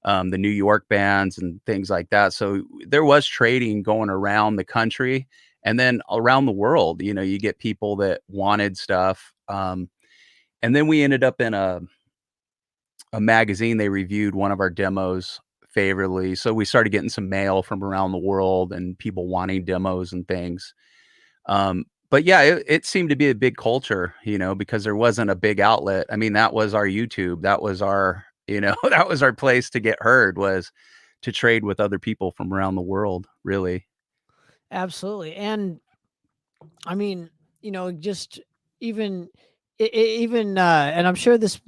The New York bands and things like that. So there was trading going around the country and then around the world. You get people that wanted stuff. And then we ended up in a magazine. They reviewed one of our demos favorably. So we started getting some mail from around the world and people wanting demos and things. But yeah, it seemed to be a big culture, because there wasn't a big outlet. I mean, that was our YouTube. That was our, that was our place to get heard, was to trade with other people from around the world, really.
Absolutely. And I mean, just even, even, and I'm sure this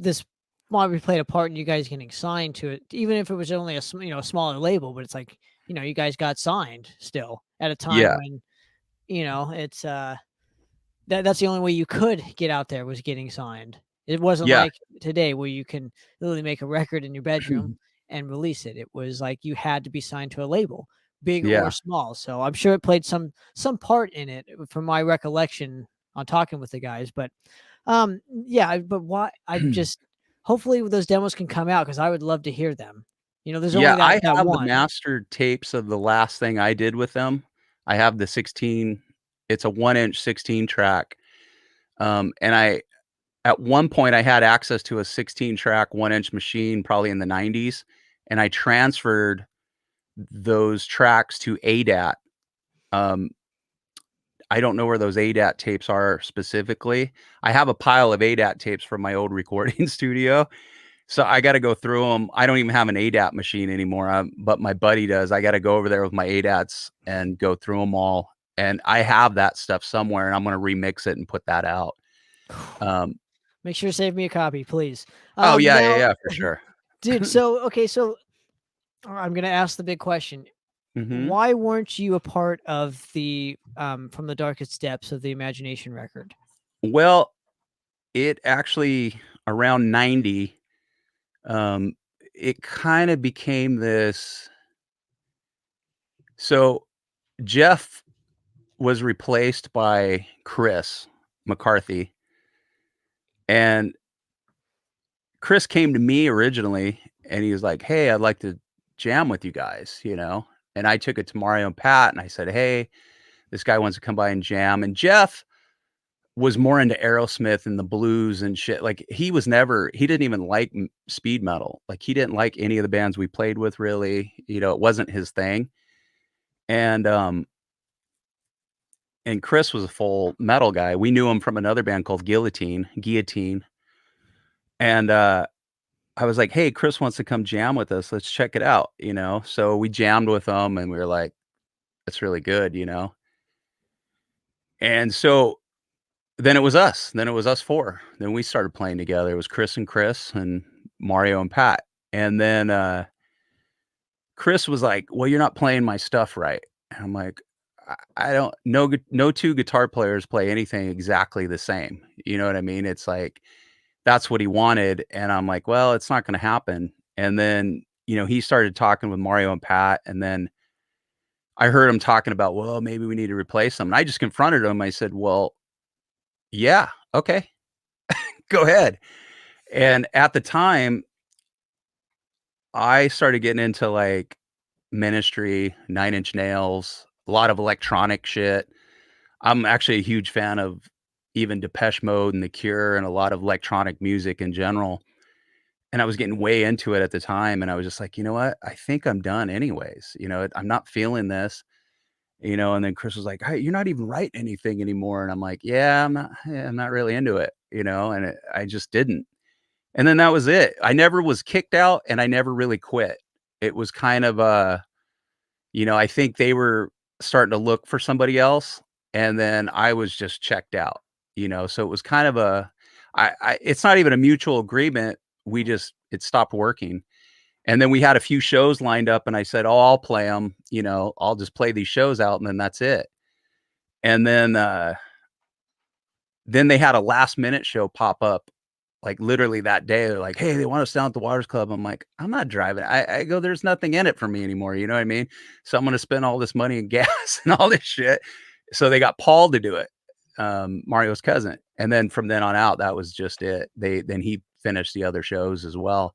probably played a part in you guys getting signed to it, even if it was only a smaller label. But it's like, you guys got signed still at a time
Yeah.
when, it's that's the only way you could get out there, was getting signed. It wasn't
Yeah.
like today where you can literally make a record in your bedroom and release it. It was like you had to be signed to a label, big or
Yeah.
small. So I'm sure it played some part in it, from my recollection on talking with the guys. But yeah, but why I just hopefully those demos can come out, because I would love to hear them. There's
Yeah,
only
I
that
have the
one.
mastered tapes of the last thing I did with them. I have the 16, it's a 1-inch 16 track. And at one point I had access to a 16 track 1-inch machine, probably in the 90s, and I transferred those tracks to ADAT. I don't know where those ADAT tapes are specifically. I have a pile of ADAT tapes from my old recording studio. So I got to go through them. I don't even have an ADAT machine anymore, but my buddy does. I got to go over there with my ADATs and go through them all. And I have that stuff somewhere, and I'm going to remix it and put that out.
Make sure to save me a copy, please.
Oh yeah,
Now,
yeah, for sure.
dude. So okay, so I'm gonna ask the big question.
Hmm.
Why weren't you a part of the From the Darkest Depths of the Imagination record?
Well, it actually, around 90, um, it kind of became this. So Jeff was replaced by Chris McCarthy, and Chris came to me originally, and he was like, "Hey, I'd like to jam with you guys," And I took it to Mario and Pat, and I said, "Hey, this guy wants to come by and jam." And Jeff was more into Aerosmith and the blues and shit. Like he didn't even like speed metal. Like he didn't like any of the bands we played with, really. It wasn't his thing. And Chris was a full metal guy. We knew him from another band called Guillotine. And I was like, "Hey, Chris wants to come jam with us. Let's check it out." So we jammed with him, and we were like, "That's really good." And so then it was us. Then it was us four. Then we started playing together. It was Chris and Mario and Pat. And then Chris was like, "Well, you're not playing my stuff right." And I'm like, I don't no no two guitar players play anything exactly the same. You know what I mean? It's like that's what he wanted, and I'm like, "Well, it's not gonna happen." And then, he started talking with Mario and Pat, and then I heard him talking about, "Well, maybe we need to replace them." And I just confronted him. I said, "Well, yeah, okay, go ahead." And at the time, I started getting into like Ministry, Nine Inch Nails, a lot of electronic shit. I'm actually a huge fan of even Depeche Mode and The Cure and a lot of electronic music in general. And I was getting way into it at the time, and I was just like, "You know what? I think I'm done anyways. I'm not feeling this." And then Chris was like, "Hey, you're not even writing anything anymore." And I'm like, "Yeah, I'm not really into it," and I just didn't. And then that was it. I never was kicked out and I never really quit. It was kind of I think they were starting to look for somebody else and then I was just checked out. So it was kind of it's not even a mutual agreement. It stopped working. And then we had a few shows lined up and I said, "Oh, I'll play them, I'll just play these shows out and then that's it." And then they had a last minute show pop up, like literally that day. They're like, "Hey, they want us down at the Waters Club." I'm like, "I'm not driving." I go, "There's nothing in it for me anymore." You know what I mean? So I'm going to spend all this money in gas and all this shit. So they got Paul to do it, Mario's cousin. And then from then on out, that was just it. Then he finished the other shows as well,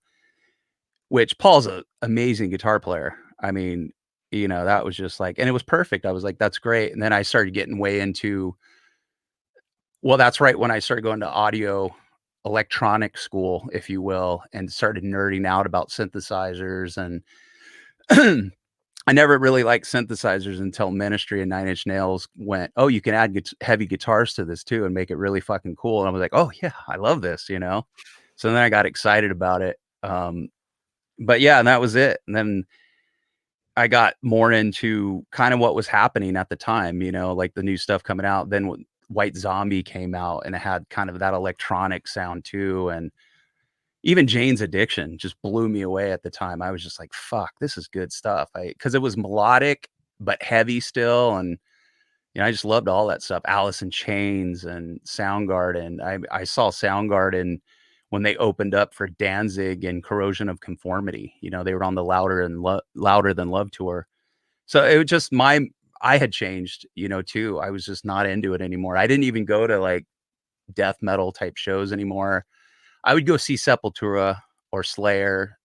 which Paul's an amazing guitar player. I mean, that was just like, and it was perfect. I was like, "That's great." And then I started getting way into, well, that's right when I started going to audio electronic school, if you will, and started nerding out about synthesizers. And I never really liked synthesizers until Ministry and Nine Inch Nails went, "Oh, you can add heavy guitars to this too and make it really fucking cool." And I was like, "Oh yeah, I love this. So then I got excited about it. But yeah, and that was it. And then I got more into kind of what was happening at the time, like the new stuff coming out. Then when White Zombie came out and it had kind of that electronic sound too. And even Jane's Addiction just blew me away at the time. I was just like, "Fuck, this is good stuff." Because it was melodic, but heavy still. And, I just loved all that stuff. Alice in Chains and Soundgarden. I saw Soundgarden when they opened up for Danzig and Corrosion of Conformity. They were on the Louder Than Love tour. So it was just I had changed, too. I was just not into it anymore. I didn't even go to like death metal type shows anymore. I would go see Sepultura or Slayer,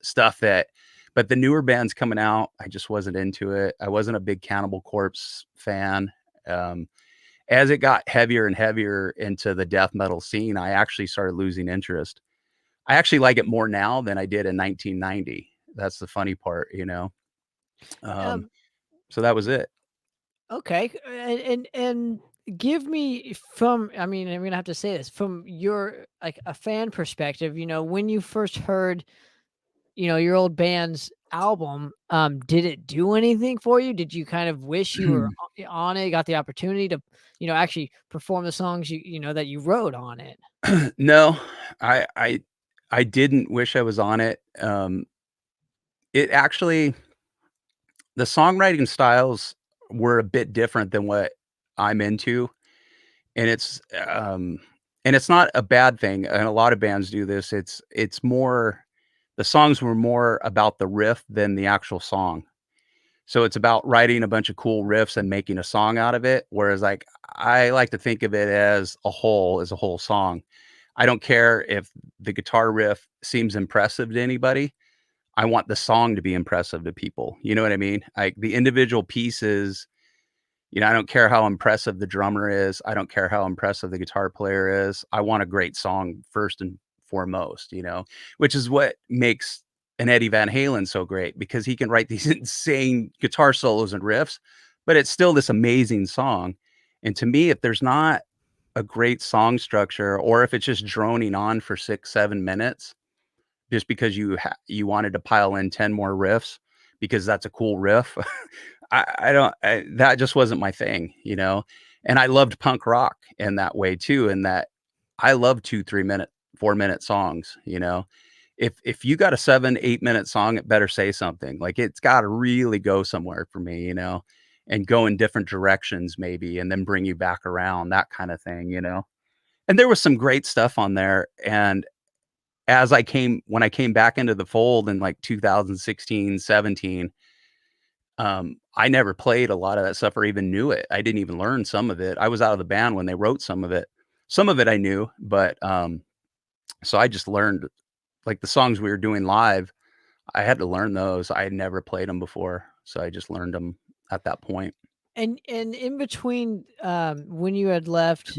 but the newer bands coming out, I just wasn't into it. I wasn't a big Cannibal Corpse fan. Um, as it got heavier and heavier into the death metal scene, I actually started losing interest. I actually like it more now than I did in 1990. That's the funny part. Um,
Um,
so that was it.
okay, and give me from. I mean, I'm gonna have to say this from your like a fan perspective. When you first heard, your old band's album, did it do anything for you? Did you kind of wish you were on it, got the opportunity to, actually perform the songs that you wrote on it?
No, I didn't wish I was on it. It actually, the songwriting styles were a bit different than what I'm into, and it's not a bad thing. And a lot of bands do this. It's more, the songs were more about the riff than the actual song. So it's about writing a bunch of cool riffs and making a song out of it. Whereas like I like to think of it as a whole song. I don't care if the guitar riff seems impressive to anybody. I want the song to be impressive to people. You know what I mean? Like the individual pieces, I don't care how impressive the drummer is. I don't care how impressive the guitar player is. I want a great song first and foremost, which is what makes an Eddie Van Halen so great, because he can write these insane guitar solos and riffs, but it's still this amazing song. And to me, if there's not a great song structure, or if it's just droning on for 6, 7 minutes, just because you wanted to pile in 10 more riffs because that's a cool riff. That just wasn't my thing. And I loved punk rock in that way too, in that I love 2, 3 minute, 4 minute songs. If you got a 7, 8 minute song, it better say something. Like it's got to really go somewhere for me, and go in different directions maybe, and then bring you back around, that kind of thing. And there was some great stuff on there. And when I came back into the fold in like 2016, 17, I never played a lot of that stuff or even knew it. I didn't even learn some of it. I was out of the band when they wrote some of it. Some of it I knew, but so I just learned like the songs we were doing live. I had to learn those. I had never played them before, so I just learned them at that point.
And in between, when you had left,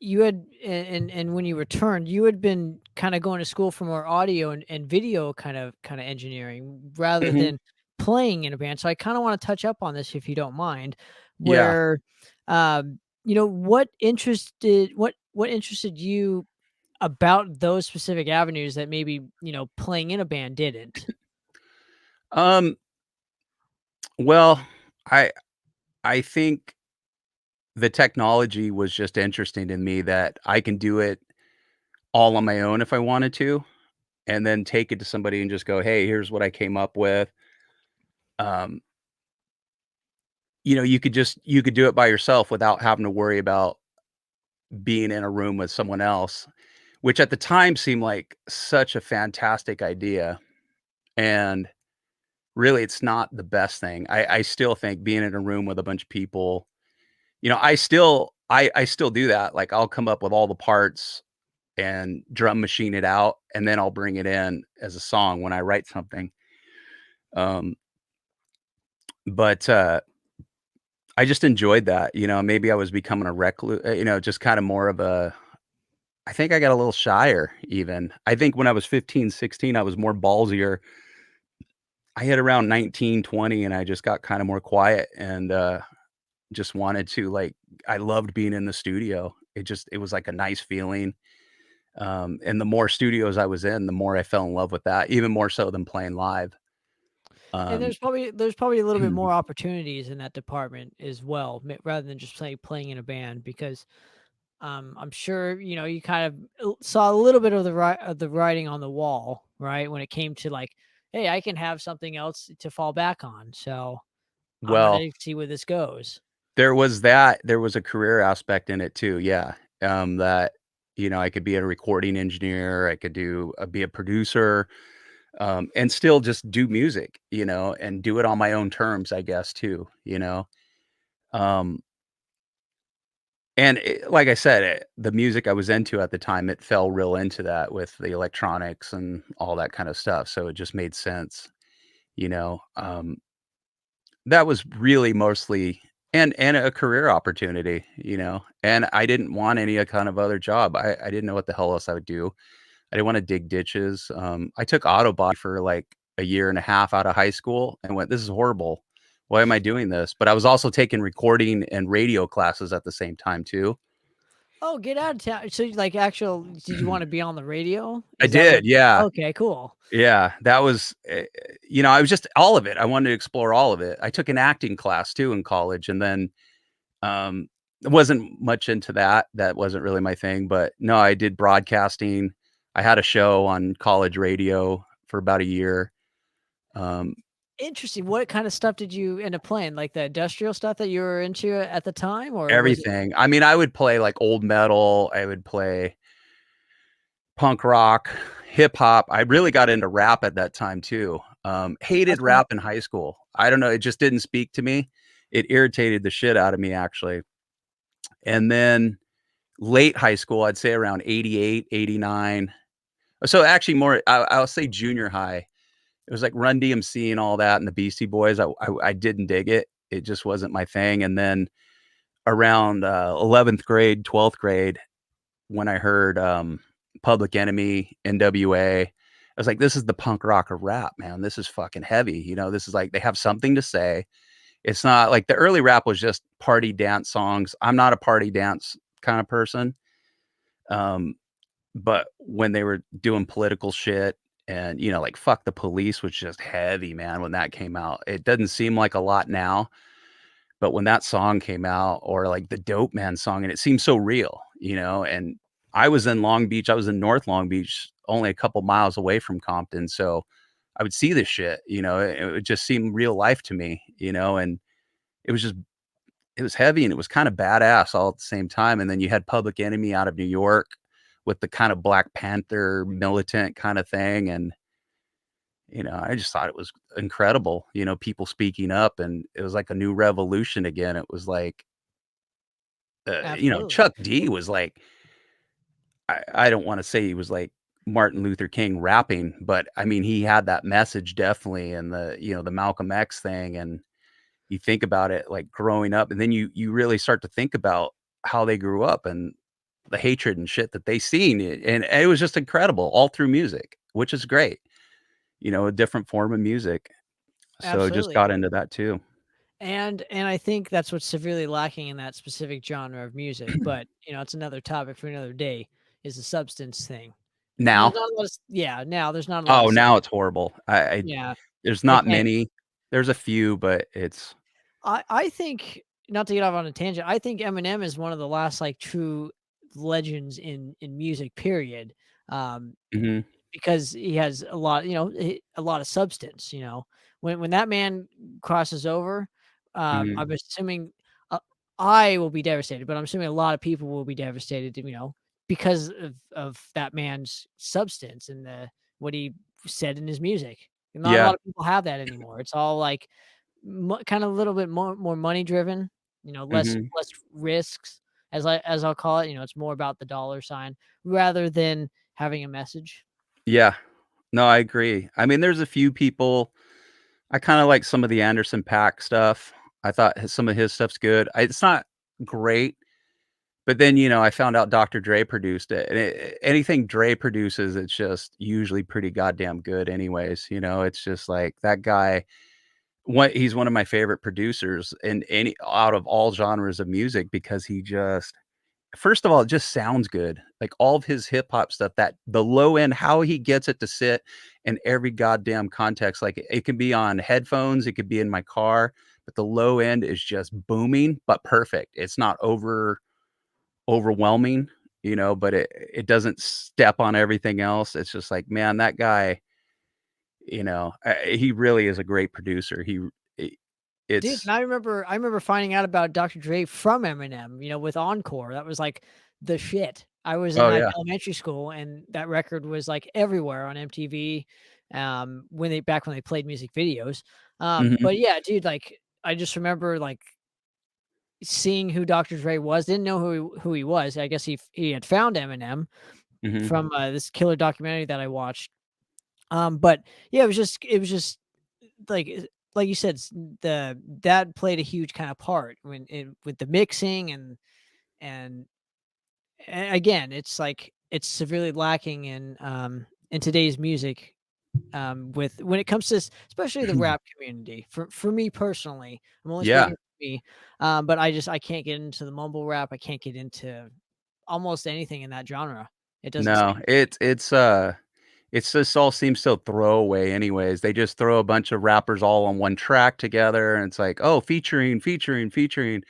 you had and when you returned, you had been kind of going to school for more audio and video kind of engineering rather
Mhm.
than playing in a band. So I kind of want to touch up on this if you don't mind.
Yeah.
where, what interested you about those specific avenues that maybe, playing in a band didn't?
Um, well, I I think the technology was just interesting to me that I can do it all on my own if I wanted to, and then take it to somebody and just go, "Hey, here's what I came up with." Um, you could do it by yourself without having to worry about being in a room with someone else, which at the time seemed like such a fantastic idea. And really, it's not the best thing. I still think being in a room with a bunch of people, I still do that. Like I'll come up with all the parts and drum machine it out, and then I'll bring it in as a song when I write something. Um, but I just enjoyed that. Maybe I was becoming a recluse, just kind of more of a. I think I got a little shyer even. I think when I was 15, 16, I was more ballsier. I hit around 19, 20, and I just got kind of more quiet and just wanted to like I loved being in the studio. It was like a nice feeling. And the more studios I was in, the more I fell in love with that, even more so than playing live.
And
Um,
there's probably a little bit more opportunities in that department as well, rather than just playing in a band, because I'm sure you kind of saw a little bit of the writing on the wall, right? When it came to like, hey, I can have something else to fall back on, so I'm
well,
gonna see where this goes.
there was that. There was a career aspect in it too. Yeah. That I could be a recording engineer. I could be a producer, and still just do music, and do it on my own terms, I guess too. Um, And like I said, the music I was into at the time, it fell real into that with the electronics and all that kind of stuff, so it just made sense, you know? That was really mostly and a career opportunity, and I didn't want any kind of other job. I didn't know what the hell else I would do. I didn't wanna dig ditches. I took auto body for, like, a year and a half out of high school and went, "This is horrible. Why am I doing this?" But I was also taking recording and radio classes at the same time too.
Oh, get out of town! So, like, did you want to be on the radio?
I
Is that what?
did, yeah.
Okay, cool.
Yeah, that was, I was just all of it. I wanted to explore all of it. I took an acting class too in college, and then, um, wasn't much into that. That wasn't really my thing, but no, I did broadcasting. I had a show on college radio for about a year. Um,
Interesting. What kind of stuff did you end up playing? Like the industrial stuff that you were into at the time, or was it?
Everything. I mean, I would play, like, old metal. I would play punk rock, hip hop. I really got into rap at that time too. Hated
That's what.
rap in high school. I don't know, it just didn't speak to me. It irritated the shit out of me actually. And then late high school, I'd say around 88, 89. So actually more, I'll say junior high. It was like Run DMC and all that and the Beastie Boys. I didn't dig it. It just wasn't my thing. And then around 11th grade, 12th grade, when I heard, Public Enemy, NWA, I was like, "This is the punk rock of rap, man. This is fucking heavy." This is like they have something to say. It's not like the early rap was just party dance songs. I'm not a party dance kind of person. Um, but when they were doing political shit and, like Fuck the Police was just heavy, man, when that came out. It doesn't seem like a lot now, but when that song came out, or like the Dope Man song, and it seemed so real, and I was in Long Beach, I was in North Long Beach, only a couple miles away from Compton. So I would see this shit, it would just seem real life to me, and it was just, it was heavy and it was kind of badass all at the same time. And then you had Public Enemy out of New York with the kind of Black Panther militant kind of thing. And, I just thought it was incredible, people speaking up, and it was like a new revolution again. It was like,
Absolutely.
Chuck D was like, I don't want to say he was like Martin Luther King rapping, but I mean, he had that message definitely, and the Malcolm X thing. And you think about it like growing up, and then you really start to think about how they grew up and the hatred and shit that they seen. And it was just incredible all through music, which is great, a different form of music. So just
Absolutely.
got into that too.
And I think that's what's severely lacking in that specific genre of music. But it's another topic for another day. Is the substance thing? There's
Now?
not a lot of now. There's not a lot
Oh,
of
now it's horrible.
yeah.
There's
I
not
can't.
many. There's a few, but it's
I think, not to get off on a tangent, I think Eminem is one of the last like true legends in music. Period. Um,
Mhm,
because he has a lot, a lot of substance. When that man crosses over,
mhm.
I'm assuming I will be devastated, but I'm assuming a lot of people will be devastated, because of that man's substance and what he said in his music. Not a
Yeah,
lot of people have that anymore. It's all like kind of a little bit more money driven,
mhm.
less risks, as I'll call it. It's more about the dollar sign rather than having a message.
Yeah. No, I agree. I mean, there's a few people I kinda like some of the Anderson .Paak stuff. I thought some of his stuff's good. It's not great, but then, I found out Dr. Dre produced it, and anything Dre produces, it's just usually pretty goddamn good anyways, It's just like that guy he's one of my favorite producers in any out of all genres of music because he just first of all, it just sounds good. Like all of his hip hop stuff, that the low end, how he gets it to sit in every goddamn context. Like it can be on headphones, it could be in my car, but the low end is just booming, but perfect. It's not overwhelming, but it doesn't step on everything else. It's just like, man, that guy, he really is a great producer. I-
Dude,
it's
and I remember finding out about Dr. Dre from Eminem, with Encore. That was like the shit. I was in
oh
like
yeah.
elementary school and that record was like everywhere on MTV, when they played music videos.
Mhm,
But yeah, dude, like I just remember like seeing who Dr. Dre was. Didn't know who he was. I guess he had found Eminem
mhm.
from this killer documentary that I watched. But yeah, it was just like you said, that played a huge kind of part with the mixing and again, it's like it's severely lacking in today's music. With when it comes to especially the rap community, for me personally, I'm only
Yeah.
speaking for me. But I can't get into the mumble rap. I can't get into almost anything in that genre. It doesn't
No,
speak.
it's just all seems so throwaway anyways. They just throw a bunch of rappers all on one track together, and it's like, "Oh, featuring, featuring, featuring."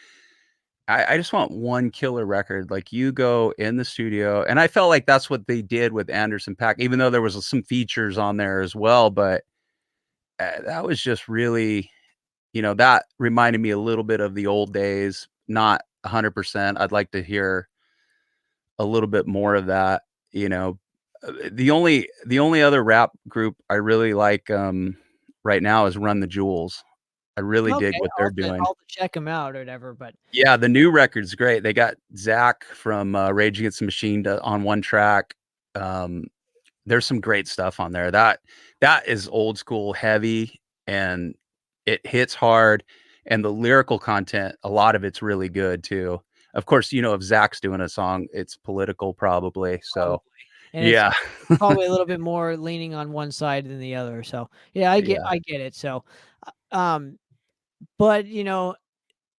I just want one killer record, like, you go in the studio and I felt like that's what they did with Anderson .Paak, even though there was some features on there as well, but, that was just really that reminded me a little bit of the old days, not 100%. I'd like to hear a little bit more of that, you know? The only other rap group I really like, right now is Run the Jewels. I really dig
Okay,
what they're doing.
I'll have to check them out or whatever. But
Yeah, the new record's great. They got Zach from, Rage Against the Machine on one track. Um, there's some great stuff on there. That is old school heavy, and it hits hard, and the lyrical content, a lot of it's really good too. Of course, if Zach's doing a song, it's political probably,
probably,
so
and it's
yeah.
probably a little bit more leaning on one side than the other. So yeah, I get
Yeah.
I get it. So, but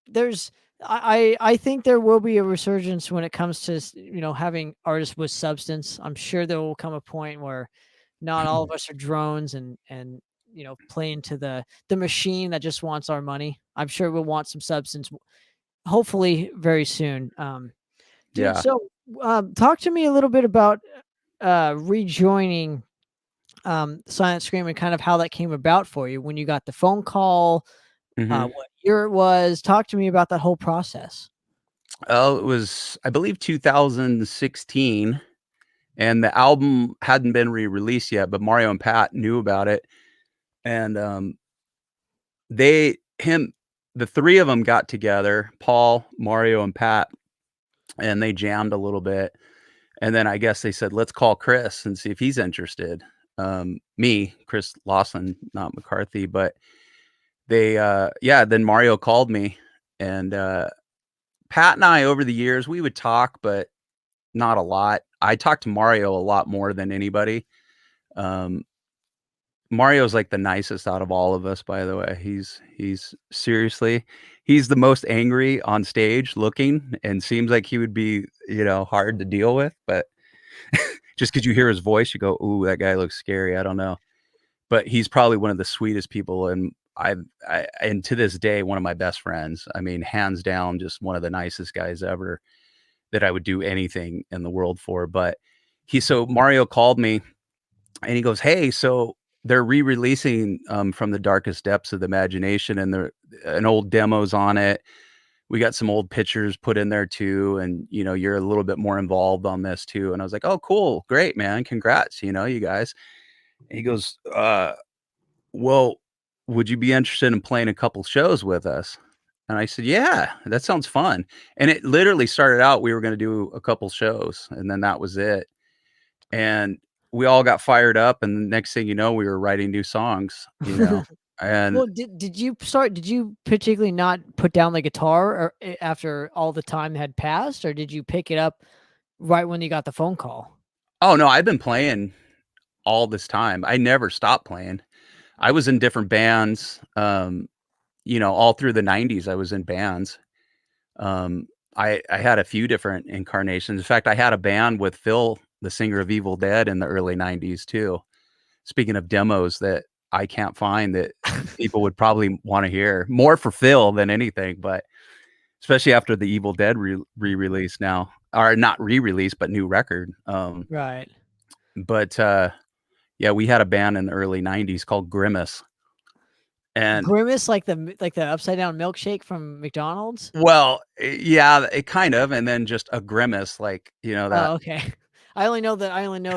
there's I think there will be a resurgence when it comes to having artists with substance. I'm sure there will come a point where not all of us are drones and playing to the machine that just wants our money. I'm sure we'll want some substance, hopefully very soon. Dude,
Yeah.
so talk to me a little bit about rejoining Silent Scream and kind of how that came about for you when you got the phone call,
Mhm.
what year it was. Talk to me about that whole process.
Oh, it was, I believe, 2016, and the album hadn't been re-released yet, but Mario and Pat knew about it, and, they him the 3 of them got together, Paul, Mario, and Pat, and they jammed a little bit, and then I guess they said, "Let's call Chris and see if he's interested." Chris Lawson, not McCarthy, but yeah, then Mario called me, and, Pat and I, over the years, we would talk, but not a lot. I talked to Mario a lot more than anybody. Um, Mario's like the nicest out of all of us, by the way. He's seriously, he's the most angry on stage looking, and seems like he would be, hard to deal with, but just because you hear his voice, you go, "Ooh, that guy looks scary." I don't know. But he's probably one of the sweetest people, and and to this day, one of my best friends. I mean, hands down, just one of the nicest guys ever that I would do anything in the world for. But so Mario called me and he goes, "Hey, so they're re-releasing From the Darkest Depths of the Imagination, and an old demo's on it. We got some old pictures put in there too, and you're a little bit more involved on this too." And I was like, "Oh, cool, great, man, congrats, you guys." And he goes, "Well, would you be interested in playing a couple shows with us?" And I said, "Yeah, that sounds fun." And it literally started out, we were going to do a couple shows, and then that was it. And we all got fired up, and the next thing you know, we were writing new songs, and
Well, did you particularly not put down the guitar or after all the time had passed, or did you pick it up right when you got the phone call?
oh no, I've been playing all this time. I never stopped playing. I was in different bands, all through the 90s. I was in bands. Um, I had a few different incarnations. In fact, I had a band with Phil, the singer of Evil Dead, in the early 90s too. Speaking of demos that I can't find that people would probably want to hear, more for Phil than anything, but especially after the Evil Dead re-release now, or not re-release, but new record.
Right.
But yeah, we had a band in the early 90s called Grimace. And
Grimace, like the upside down milkshake from McDonald's?
well, yeah, it kind of, and then just a grimace, like, that.
Oh, okay. I only know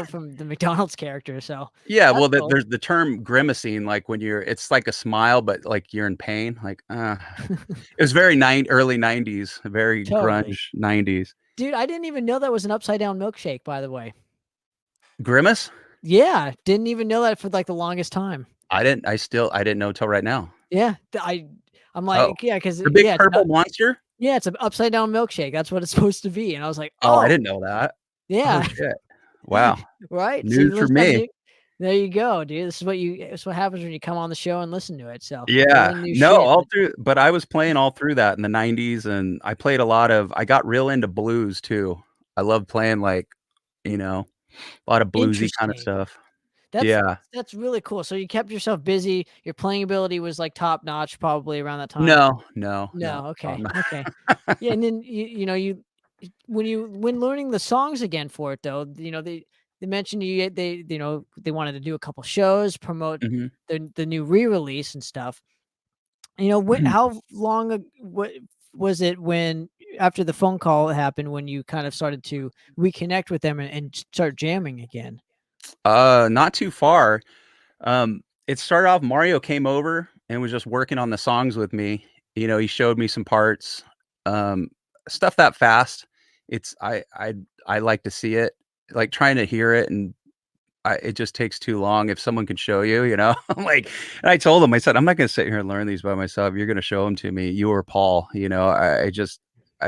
from the McDonald's character, so
Yeah,
that's
well,
cool.
there's the term grimacing, like when it's like a smile, but like you're in pain. Like, it was very early 90s, very
Totally.
grunge 90s.
Dude, I didn't even know that was an upside down milkshake, by the way.
Grimace?
Yeah, didn't even know that for like the longest time.
I didn't know till right now.
Yeah, I'm
Oh,
like, yeah, because
the big
yeah,
purple monster?
it's an upside down milkshake. That's what it's supposed to be. And I was like,
Oh, I
oh,
didn't know that. Oh,
yeah,
shit. Wow.
right. So you
News
learn
for
something
me.
new. There you go, dude. This is what happens when you come on the show and listen to it. So you
Yeah.
learn new
No,
shit.
but I was playing all through that in the 90s, and I got real into blues too. I love playing like, a lot of bluesy kind of
Interesting.
stuff.
That's
Yeah.
that's really cool. So you kept yourself busy. Your playing ability was like top notch, probably around that time.
No, no, no.
No, okay, okay. Yeah, and then when learning the songs again for it though, they mentioned they wanted to do a couple shows, promote
Mhm.
the new re-release and stuff.
Mhm.
How long what was it when after the phone call happened when you kind of started to reconnect with them and start jamming again?
Not too far. It started off, Mario came over and was just working on the songs with me. He showed me some parts. Um, Stuff that fast. It's I like to see it, like trying to hear it, and it just takes too long. If someone can show you, I'm like, and I told him, I said, "I'm not going to sit here and learn these by myself. You're going to show them to me, you or Paul. I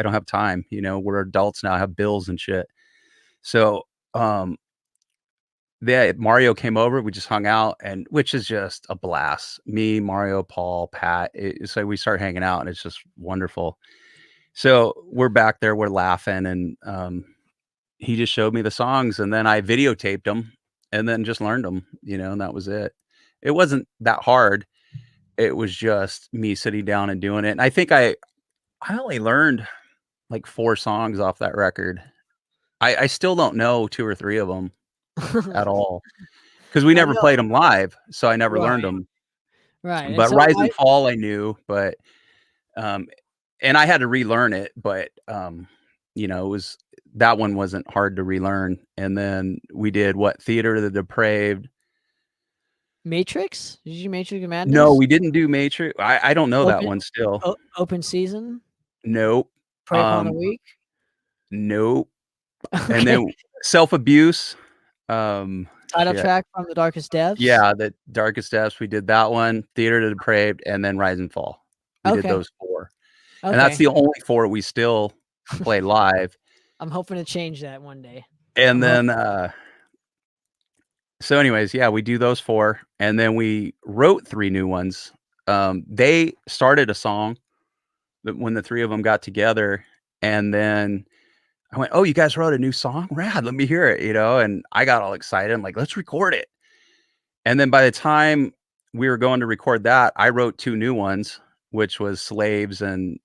don't have time. We're adults now, I have bills and shit." So, um, yeah, Mario came over, we just hung out, and which is just a blast. Me, Mario, Paul, Pat. So we start hanging out, and it's just wonderful. So we're back there, we're laughing, and he just showed me the songs, and then I videotaped them, and then just learned them, and that was it. It wasn't that hard. It was just me sitting down and doing it. And I think I only learned like 4 songs off that record. I still don't know 2 or 3 of them at all, because we
I
never
know,
played them live, so I never learned
right,
them.
right, and
But
so
Rise and Fall I knew, but, um and I had to relearn it, but, it was that one wasn't hard to relearn. And then we did what? Theater of the Depraved.
Matrix? Did you do Matrix of
No,
Madness?
we didn't do Matrix. I don't know that
Open
one still.
Open Season?
Nope.
Prey Upon the
Um,
Weak?
nope. And
Okay.
then Self-Abuse,
Title
shit.
track from The Darkest Depths?
Yeah, The Darkest Depths, we did that one, Theater of the Depraved, and then Rise and Fall. We did
Okay,
those 4. And that's
okay.
the only 4 we still play live.
I'm hoping to change that one day.
And
I'm
then,
hoping.
So anyways, yeah, we do those 4, and then we wrote 3 new ones. They started a song that when the 3 of them got together, and then I went, "Oh, you guys wrote a new song? Rad, let me hear it," and I got all excited. I'm like, "Let's record it." And then by the time we were going to record that, I wrote 2 new ones, which was Slaves and,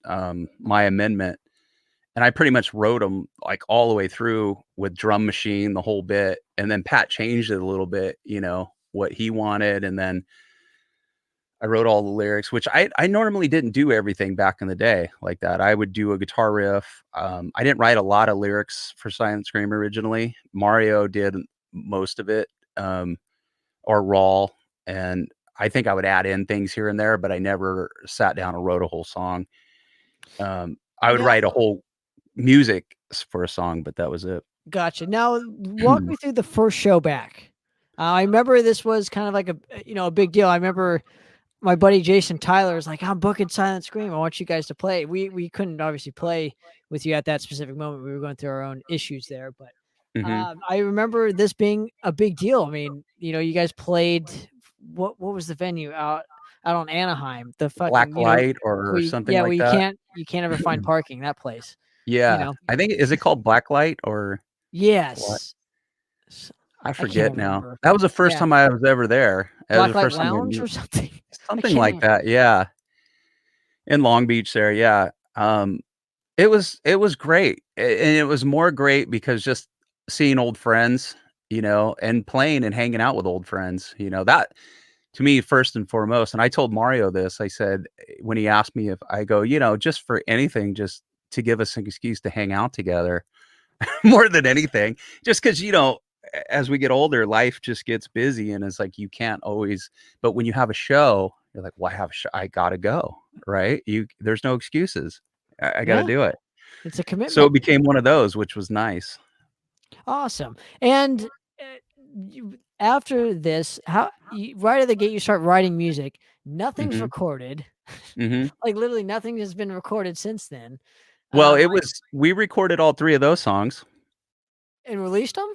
My Amendment. And I pretty much wrote them like all the way through with drum machine, the whole bit. And then Pat changed it a little bit, what he wanted. And then I wrote all the lyrics, which I normally didn't do everything back in the day like that. I would do a guitar riff. I didn't write a lot of lyrics for Silent Scream originally. Mario did most of it, or Raw. And I think I would add in things here and there, but I never sat down and wrote a whole song. I would
Now,
write a whole music for a song, but that was it.
gotcha. Now, walk me through the first show back. I remember this was kind of like a big deal. I remember my buddy Jason Tyler is like, "I'm booking Silent Scream. I want you guys to play." We couldn't obviously play with you at that specific moment. We were going through our own issues there, but I remember this being a big deal. I mean, you guys played. What was the venue out on Anaheim? The
Black
fucking
light or something
where
like that.
you can't ever find parking. That place. You
Yeah.
know.
I think is it called Black Light or what?
Yes.
I
I can't
forget now.
remember.
That was the first
Yeah.
time I was ever there. That was the
Blacklight
first time I
Lounge
knew
or something. I
something
can't
like
remember.
that. Yeah. In Long Beach there. Yeah. It was great. And it was more great because just seeing old friends, and playing and hanging out with old friends, that to me first and foremost. And I told Mario this. I said when he asked me if I go, just for anything, just to give us an excuse to hang out together more than anything. Just because as we get older, life just gets busy, and it's like you can't always. But when you have a show, you're like, "Well, I have a show. I gotta go." Right? There's no excuses. I got to
Yeah,
do it.
it's a
So
commitment.
it became one of those, which was nice.
Awesome. And after this, right at the gate, you start writing music. Nothing's
Hmm.
recorded.
Hmm.
Like literally nothing has been recorded since then.
Well,
Um,
we recorded all 3 of those songs.
and released them.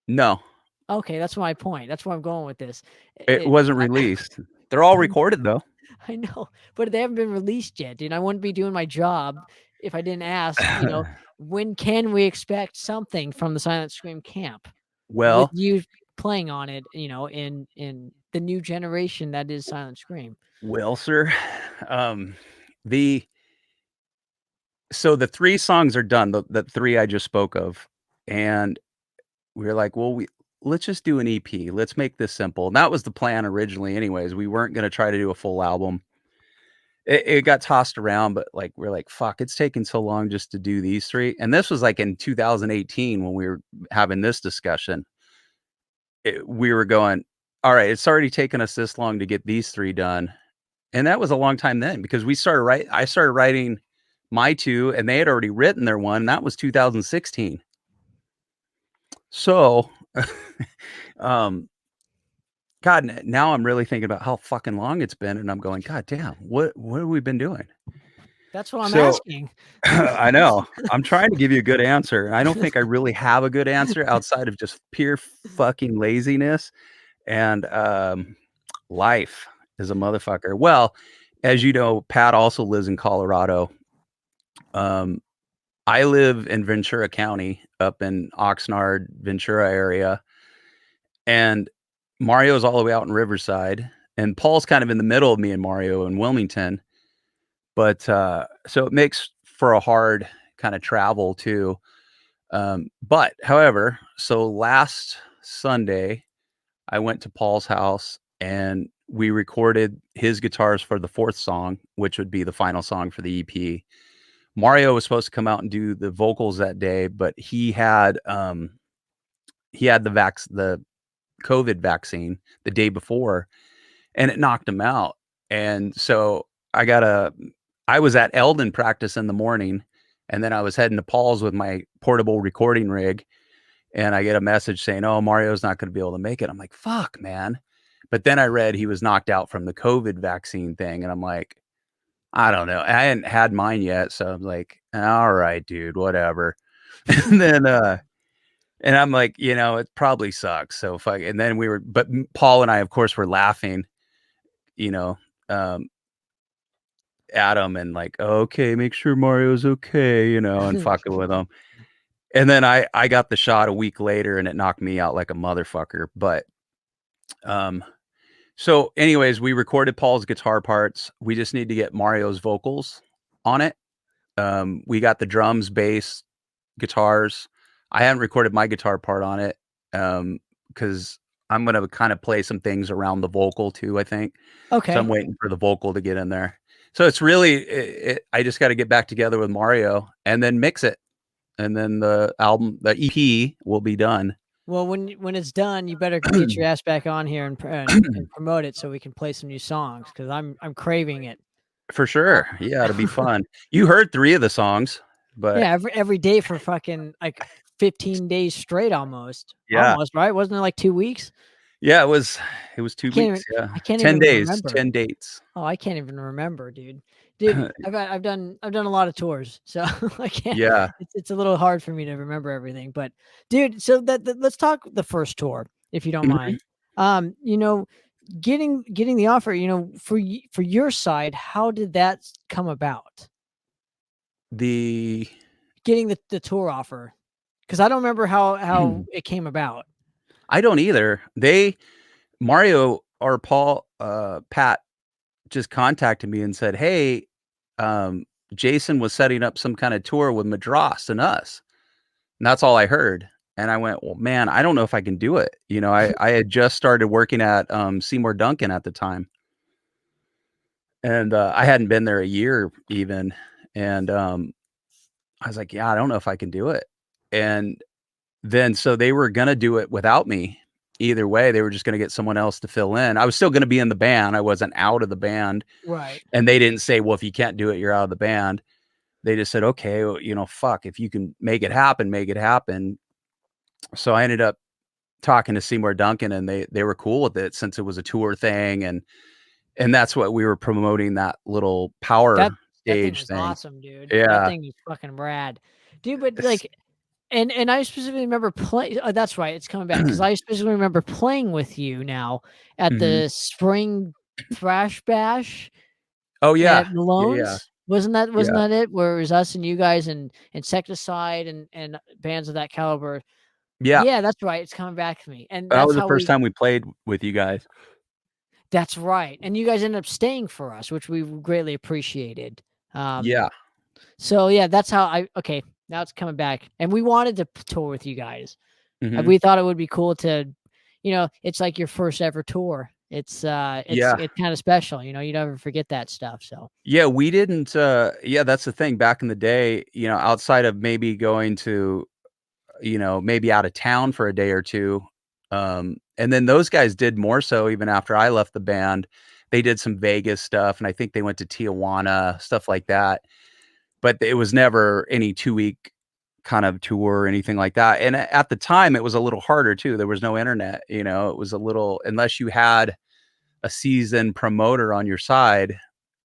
No,
Okay, that's my point. That's where I'm going with this.
it
It,
wasn't released. They're all recorded though.
I know, but they haven't been released yet, dude. I wouldn't be doing my job if I didn't ask, when can we expect something from the Silent Scream camp with
Well,
you playing on it, in the new generation that is Silent Scream.
sir, the so the 3 songs are done, the 3 I just spoke of, and we were like, "Well, let's just do an EP. Let's make this simple." And that was the plan originally anyways. We weren't gonna try to do a full album. It got tossed around, but, like, we're like, "Fuck, it's taking so long just to do these 3." And this was, like, in 2018 when we were having this discussion. We were going, "Alright, it's already taken us this long to get these 3 done." And that was a long time then because I started writing my 2 and they had already written their one. That was 2016. So, um, God, now I'm really thinking about how fucking long it's been, and I'm going, "God damn, what have we been doing?"
That's what I'm
So,
asking.
I know. I'm trying to give you a good answer, and I don't think I really have a good answer outside of just pure fucking laziness and, life is a motherfucker. Well, as you know, Pat also lives in Colorado. Um, I live in Ventura County, up in Oxnard, Ventura area, and Mario's all the way out in Riverside, and Paul's kind of in the middle of me and Mario in Wilmington. But so it makes for a hard kind of travel too. But however, so last Sunday, I went to Paul's house and we recorded his guitars for the 4th song, which would be the final song for the EP. Mario was supposed to come out and do the vocals that day, but he had the COVID vaccine the day before, and it knocked him out. And so I was at Eldon practice in the morning, and then I was heading to Paul's with my portable recording rig, and I get a message saying, "Oh, Mario's not going to be able to make it." I'm like, "Fuck, man." But then I read he was knocked out from the COVID vaccine thing, and I'm like, I don't know. I hadn't had mine yet, so I'm like, "All right, dude, whatever." And then And I'm like, it probably sucks. So fuck. And then but Paul and I, of course, were laughing, you know, um, at him and like, okay, make sure Mario's okay, and fucking with him. And then I got the shot a week later and it knocked me out like a motherfucker. But, so anyways, we recorded Paul's guitar parts. We just need to get Mario's vocals on it. We got the drums, bass, guitars. I haven't recorded my guitar part on it. Because I'm going to kind of play some things around the vocal too, I think. So
Okay.
I'm waiting for the vocal to get in there. So it's really, I just got to get back together with Mario and then mix it. And then the EP will be done.
Well, when it's done, you better get your ass back on here and promote it so we can play some new songs because I'm craving it.
For sure. Yeah, it'll be fun. You heard 3 of the songs, but
yeah, every day for fucking like 15 days straight almost.
Yeah.
Almost, right? Wasn't it like 2 weeks?
Yeah, it was 2 weeks. Yeah.
I can't
10
even
days,
remember.
10 dates.
Oh, I can't even remember, dude. I've done a lot of tours, so I can't.
Yeah.
It's a little hard for me to remember everything. But, dude, so that let's talk the first tour, if you don't mind. Getting the offer, for your side, how did that come about?
Getting
the tour offer, because I don't remember how it came about.
I don't either. Mario or Paul, Pat just contacted me and said, "Hey, Jason was setting up some kind of tour with Madras and us." And that's all I heard. And I went, "Well, man, I don't know if I can do it." I had just started working at Seymour Duncan at the time. And I hadn't been there a year even. And I was like, "Yeah, I don't know if I can do it." And then so they were gonna do it without me. Either way, they were just gonna get someone else to fill in. I was still gonna be in the band. I wasn't out of the band.
Right.
And they didn't say, "Well, if you can't do it, you're out of the band." They just said, "Okay, well, fuck, if you can make it happen, make it happen." So I ended up talking to Seymour Duncan and they were cool with it since it was a tour thing and that's what we were promoting, that little power
That thing
stage
was
thing.
awesome, dude. That
Yeah.
thing is fucking rad. Dude, but like and I specifically remember playing. That's right, it's coming back because I specifically remember playing with you now at the spring thrash bash
Oh yeah.
at Malone's.
Yeah.
Wasn't that it? Where it was us and you guys and Insecticide and bands of that caliber.
Yeah.
Yeah, that's right. It's coming back to me. And
That
that's
was the
how
first time we played with you guys.
That's right. And you guys ended up staying for us, which we greatly appreciated.
Yeah.
So yeah, that's how okay, now it's coming back. And we wanted to tour with you guys.
Mhm.
We thought it would be cool to, it's like your first ever tour. It's kind of special, you never forget that stuff. So
Yeah, we didn't yeah, that's the thing. Back in the day, outside of maybe going to, maybe out of town for a day or two. And then those guys did more so even after I left the band. They did some Vegas stuff and I think they went to Tijuana, stuff like that. But it was never any 2-week kind of tour or anything like that. And at the time it was a little harder too. There was no internet, it was a little, unless you had a seasoned promoter on your side,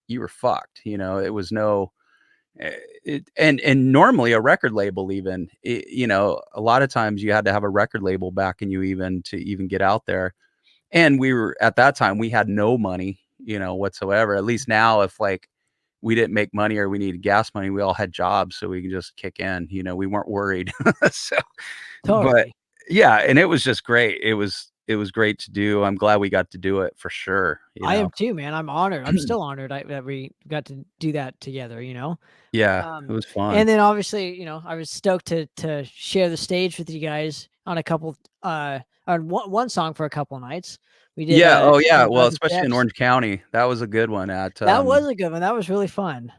you were fucked. It was no, and normally a record label, even, a lot of times you had to have a record label backing you even to even get out there. And we were at that time, we had no money, whatsoever. At least now, if like we didn't make money or we needed gas money, we all had jobs, so we could just kick in. We weren't worried. So,
totally.
but yeah, and it was just great. It was great to do. I'm glad we got to do it for sure.
I am too, man. I'm honored. I'm still honored that we got to do that together.
Yeah, it was fun.
And then obviously, I was stoked to share the stage with you guys on a couple on one song for a couple nights. We did.
Yeah. Oh yeah. Well,
Untitled
especially in
Chapter.
Orange County, that was a good one.
That was a good one. That was really fun.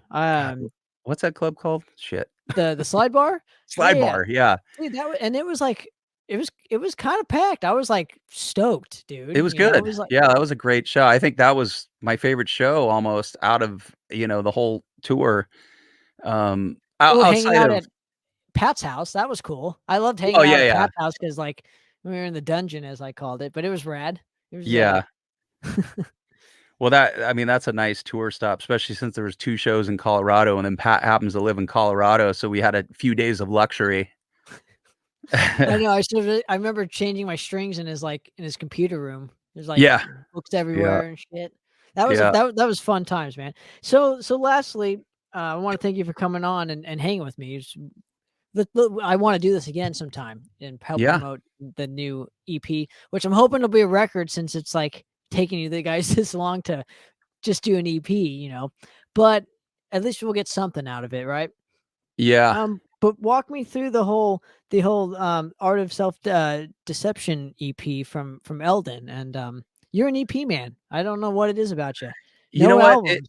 What's that club called? Shit.
The Slide Bar.
Slide Bar. Yeah.
Dude, and it was like it was kind of packed. I was like stoked, dude.
It was good. Yeah, that was a great show. I think that was my favorite show almost out of the whole tour.
hanging
Outside
out
of
at Pat's house, that was cool. I loved hanging
Oh,
out
yeah,
at
yeah.
Pat's house because like we were in the dungeon, as I called it, but it was rad. It was
Yeah. Well, that's a nice tour stop, especially since there was 2 shows in Colorado, and then Pat happens to live in Colorado, so we had a few days of luxury.
I know. I remember changing my strings in his computer room. There's like
Yeah,
books
yeah,
everywhere and shit. That was
yeah,
that was fun times, man. So lastly, I want to thank you for coming on and hanging with me. I want to do this again sometime and help
yeah.
promote the new EP, which I'm hoping will be a record since it's like taking you the guys this long to just do an EP. But at least we'll get something out of it, right?
Yeah.
But walk me through the whole Art of Self Deception EP from Eldon, and you're an EP man. I don't know what it is about you.
You know
No
what?
albums.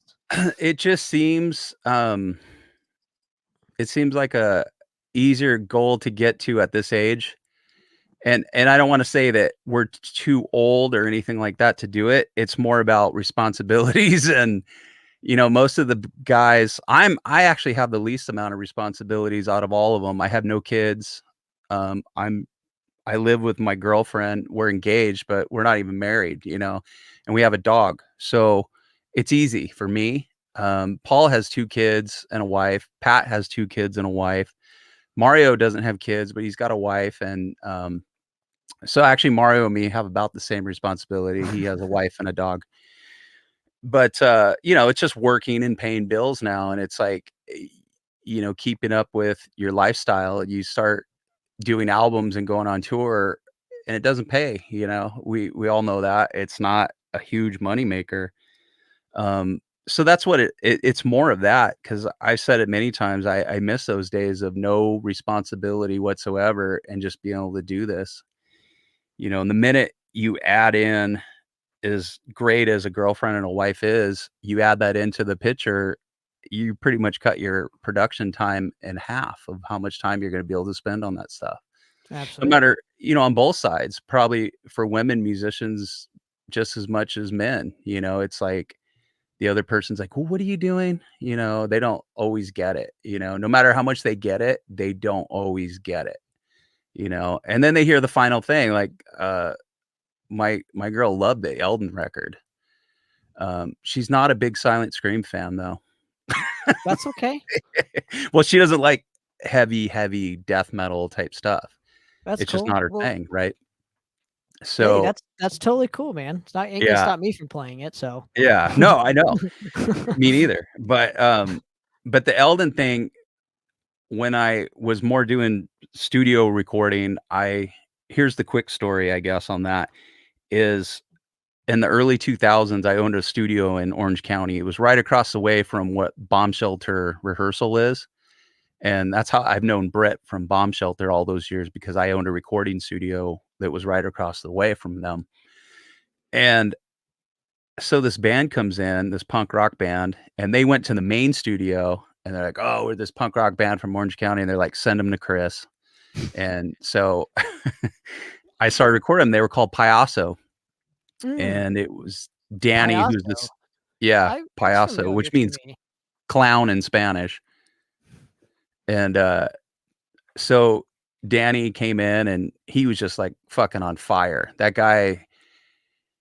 It just seems like a easier goal to get to at this age. And I don't wanna say that we're too old or anything like that to do it. It's more about responsibilities and, most of the guys I actually have the least amount of responsibilities out of all of them. I have no kids. I live with my girlfriend. We're engaged, but we're not even married, and we have a dog. So it's easy for me. Paul has 2 kids and a wife. Pat has 2 kids and a wife. Mario doesn't have kids, but he's got a wife. And so actually, Mario and me have about the same responsibility. He has a wife and a dog. But it's just working and paying bills now. And it's like, keeping up with your lifestyle. You start doing albums and going on tour, and it doesn't pay. We all know that it's not a huge money maker. So that's what it's more of that, because I've said it many times. I miss those days of no responsibility whatsoever and just being able to do this. And the minute you add in, as great as a girlfriend and a wife is, you add that into the picture, you pretty much cut your production time in half of how much time you're going to be able to spend on that stuff. No
Absolutely.
matter, on both sides, probably for women musicians just as much as men. It's like the other person's like, well, what are you doing? They don't always get it. No matter how much they get it, they don't always get it. And then they hear the final thing, like, my girl loved the Eldon record. She's not a big Silent Scream fan, though.
That's okay.
Well, she doesn't like heavy death metal type stuff.
That's
It's just
cool.
not her
Well,
thing, right?
hey,
So,
that's totally cool, man. It's not ain't gonna
yeah,
stop me from playing it. So.
yeah. No, I know. Me neither. But the Eldon thing, when I was more doing studio recording, here's the quick story, I guess, on that is in the early 2000s, I owned a studio in Orange County. It was right across the way from what Bomb Shelter Rehearsal is. And that's how I've known Brett from Bomb Shelter all those years, because I owned a recording studio that was right across the way from them. And so this band comes in, this punk rock band, and they went to the main studio and they're like, oh, we're this punk rock band from Orange County. And they're like, send them to Chris. And so I started recording them. They were called Payaso.
Mm,
And it was Danny, who's
Payaso.
this, yeah,
That's
Payaso,
familiar
which
to
means
me.
clown in Spanish. And so Danny came in and he was just like fucking on fire. That guy,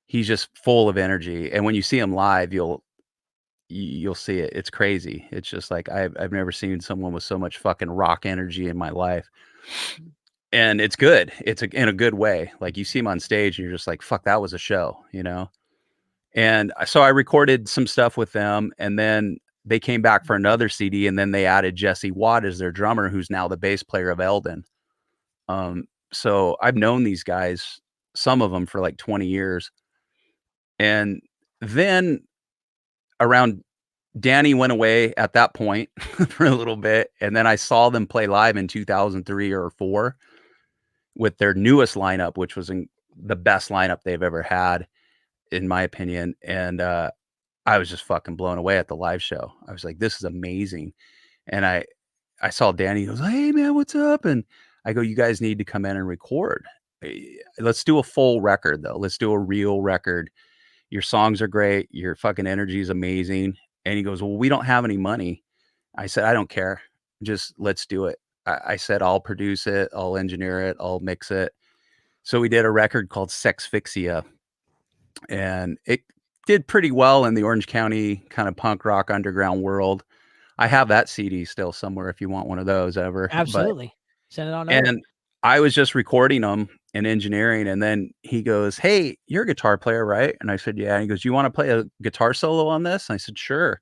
he's just full of energy. And when you see him live, you'll see it. It's crazy. It's just like I've never seen someone with so much fucking rock energy in my life. And it's good. It's in a good way. Like you see him on stage and you're just like, fuck, that was a show. And so I recorded some stuff with them, and then they came back for another CD, and then they added Jesse Watt as their drummer, who's now the bass player of Eldon. So I've known these guys, some of them, for like 20 years. And then around Danny went away at that point for a little bit, and then I saw them play live in 2003 or 4 with their newest lineup, which was the best lineup they've ever had, in my opinion. And I was just fucking blown away at the live show. I was like, this is amazing. And I saw Danny, he goes, hey man, what's up? And I go, you guys need to come in and record. Let's do a full record though. Let's do a real record. Your songs are great. Your fucking energy is amazing. And he goes, well, we don't have any money. I said, I don't care. Just let's do it. I said, I'll produce it. I'll engineer it. I'll mix it. So we did a record called Sexfixia, and it did pretty well in the Orange County kind of punk rock underground world. I have that CD still somewhere if you want one of those ever. But
Absolutely. Send it on over.
and I was just recording them and engineering, and then he goes, "Hey, you're a guitar player, right?" And I said, "Yeah." And he goes, "You want to play a guitar solo on this?" And I said, "Sure."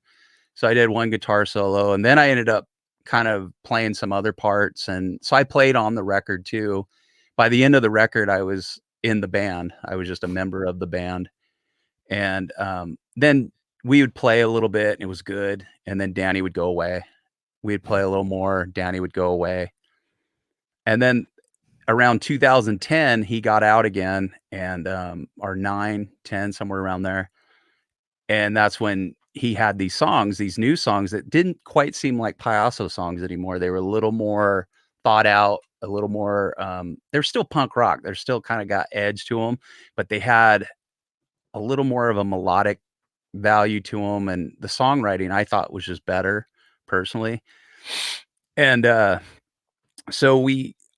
So I did one guitar solo, and then I ended up kind of playing some other parts, and so I played on the record too. By the end of the record, I was in the band. I was just a member of the band, and then we would play a little bit, and it was good. And then Danny would go away. We'd play a little more. Danny would go away, and then around 2010, he got out again, and or 9, 10, somewhere around there. And that's when he had these songs, these new songs that didn't quite seem like Payaso songs anymore. They were a little more thought out, a little more, they're still punk rock. They're still kind of got edge to them, but they had a little more of a melodic value to them. And the songwriting I thought was just better personally. And so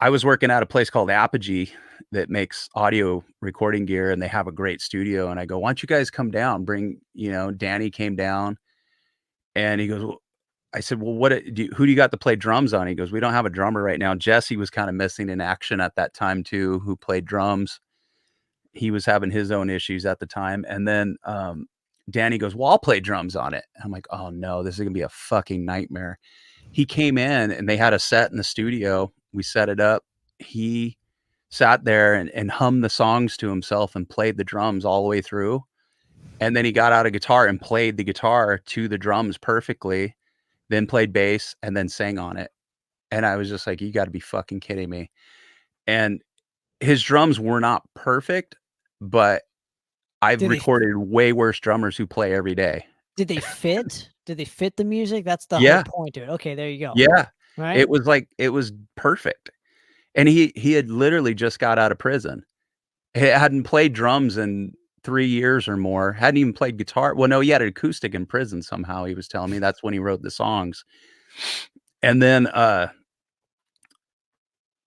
I was working at a place called Apogee that makes audio recording gear, and they have a great studio. And I go, "Why don't you guys come down? Danny came down, and he goes, well, I said, "Well, who do you got to play drums on?" He goes, "We don't have a drummer right now." Jesse was kind of missing in action at that time too, who played drums. He was having his own issues at the time. And then Danny goes, "Well, I'll play drums on it." I'm like, "Oh no, this is gonna be a fucking nightmare." He came in and they had a set in the studio. We set it up. He sat there and hummed the songs to himself and played the drums all the way through. And then he got out a guitar and played the guitar to the drums perfectly, then played bass and then sang on it. And I was just like, "You got to be fucking kidding me." And his drums were not perfect, but I've
Did they
recorded way worse drummers who play every day.
did they fit? Did they fit the music? That's the whole
Yeah.
point to it. Okay, there you go.
Yeah.
Right?
It was perfect. And he had literally just got out of prison. He hadn't played drums in 3 years or more, hadn't even played guitar. Well, no, he had an acoustic in prison somehow, he was telling me. That's when he wrote the songs. And then,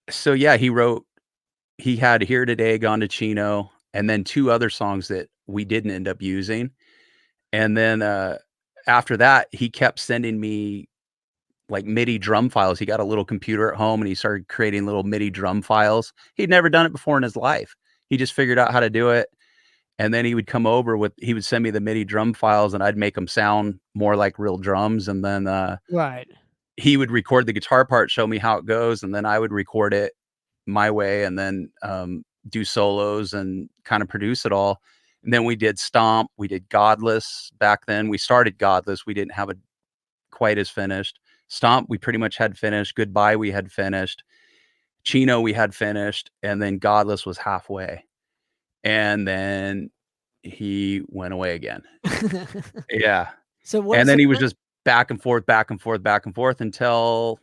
so yeah, he had Here Today, Gone to Chino, and then 2 other songs that we didn't end up using. And then, after that, he kept sending me, like, MIDI drum files. He got a little computer at home, and he started creating little MIDI drum files. He'd never done it before in his life. He just figured out how to do it. And then he would come over he would send me the MIDI drum files, and I'd make them sound more like real drums. And then
Right.
he would record the guitar part, show me how it goes, and then I would record it my way, and then do solos and kind of produce it all. And then we did Stomp, we did Godless back then. We started Godless, we didn't have it quite as finished. Stomp, we pretty much had finished. Goodbye, we had finished. Chino, we had finished, and then Godless was halfway. And then he went away again. Yeah.
So what
And
is
then
the
he was
current
just back and forth, back and forth, back and forth until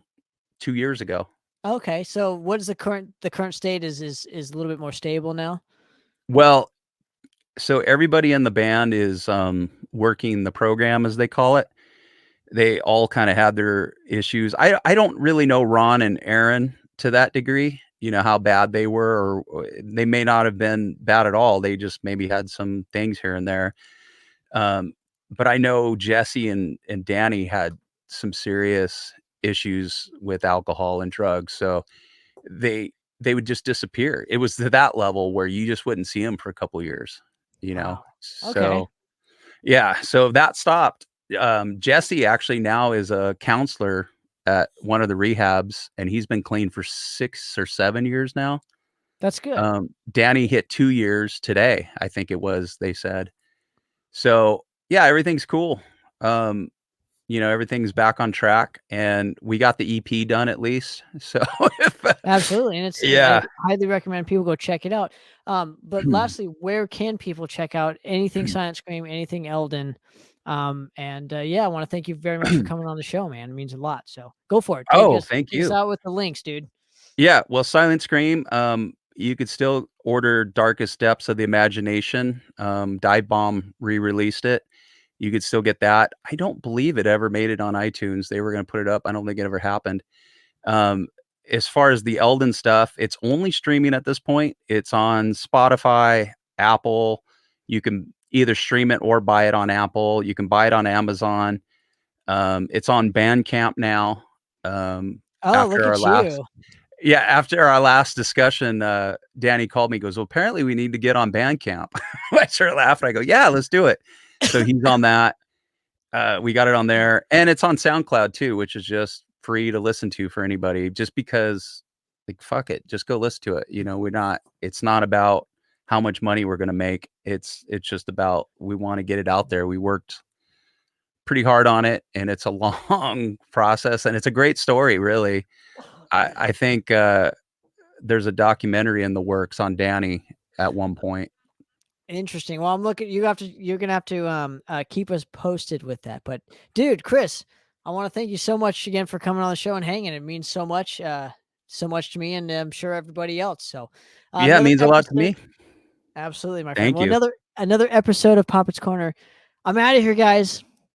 2 years ago.
Okay, so what is the current state is a little bit more stable now?
Well, so everybody in the band is working the program, as they call it. They all kind of had their issues. I don't really know Ron and Aaron to that degree, how bad they were, or they may not have been bad at all. They just maybe had some things here and there. But I know Jesse and Danny had some serious issues with alcohol and drugs. So they would just disappear. It was to that level where you just wouldn't see them for a couple years, you know?
Wow. Okay.
So yeah, so that stopped. Jesse actually now is a counselor at one of the rehabs, and he's been clean for 6 or 7 years now.
That's good.
Danny hit 2 years today, I think it was, they said. So yeah, everything's cool. Everything's back on track, and we got the EP done at least. So
Absolutely, and
yeah.
I highly recommend people go check it out. But lastly, where can people check out anything Silent Scream, anything Eldon? Yeah, I want to thank you very much for coming on the show, man. It means a lot. So go for it.
Oh, thank
Take us
you.
out with the links, dude.
Yeah, well, Silent Scream, you could still order Darkest Depths of the Imagination. Dive Bomb re-released it. You could still get that. I don't believe it ever made it on iTunes. They were going to put it up. I don't think it ever happened. As far as the Eldon stuff, it's only streaming at this point. It's on Spotify, Apple. You can either stream it or buy it on Apple. You can buy it on Amazon. It's on Bandcamp now.
Oh, look
After our
at
last,
you.
Yeah, after our last discussion, Danny called me, goes, well, apparently we need to get on Bandcamp. I started laughing. I go, yeah, let's do it. So he's on that. We got it on there, and it's on SoundCloud too, which is just free to listen to for anybody, just because, like, fuck it, just go listen to it. It's not about how much money we're going to make. It's just about, we want to get it out there. We worked pretty hard on it, and it's a long process, and it's a great story, really. I think there's a documentary in the works on Danny at one point.
Interesting. Well, I'm looking. You're gonna have to keep us posted with that. But dude, Chris, I want to thank you so much again for coming on the show and hanging. It means so much to me, and I'm sure everybody else. So,
Yeah, it
another
means a lot to
episode-
me.
Absolutely, my friend.
Thank
Well,
you.
another episode of Poppet's Corner. I'm out of here, guys.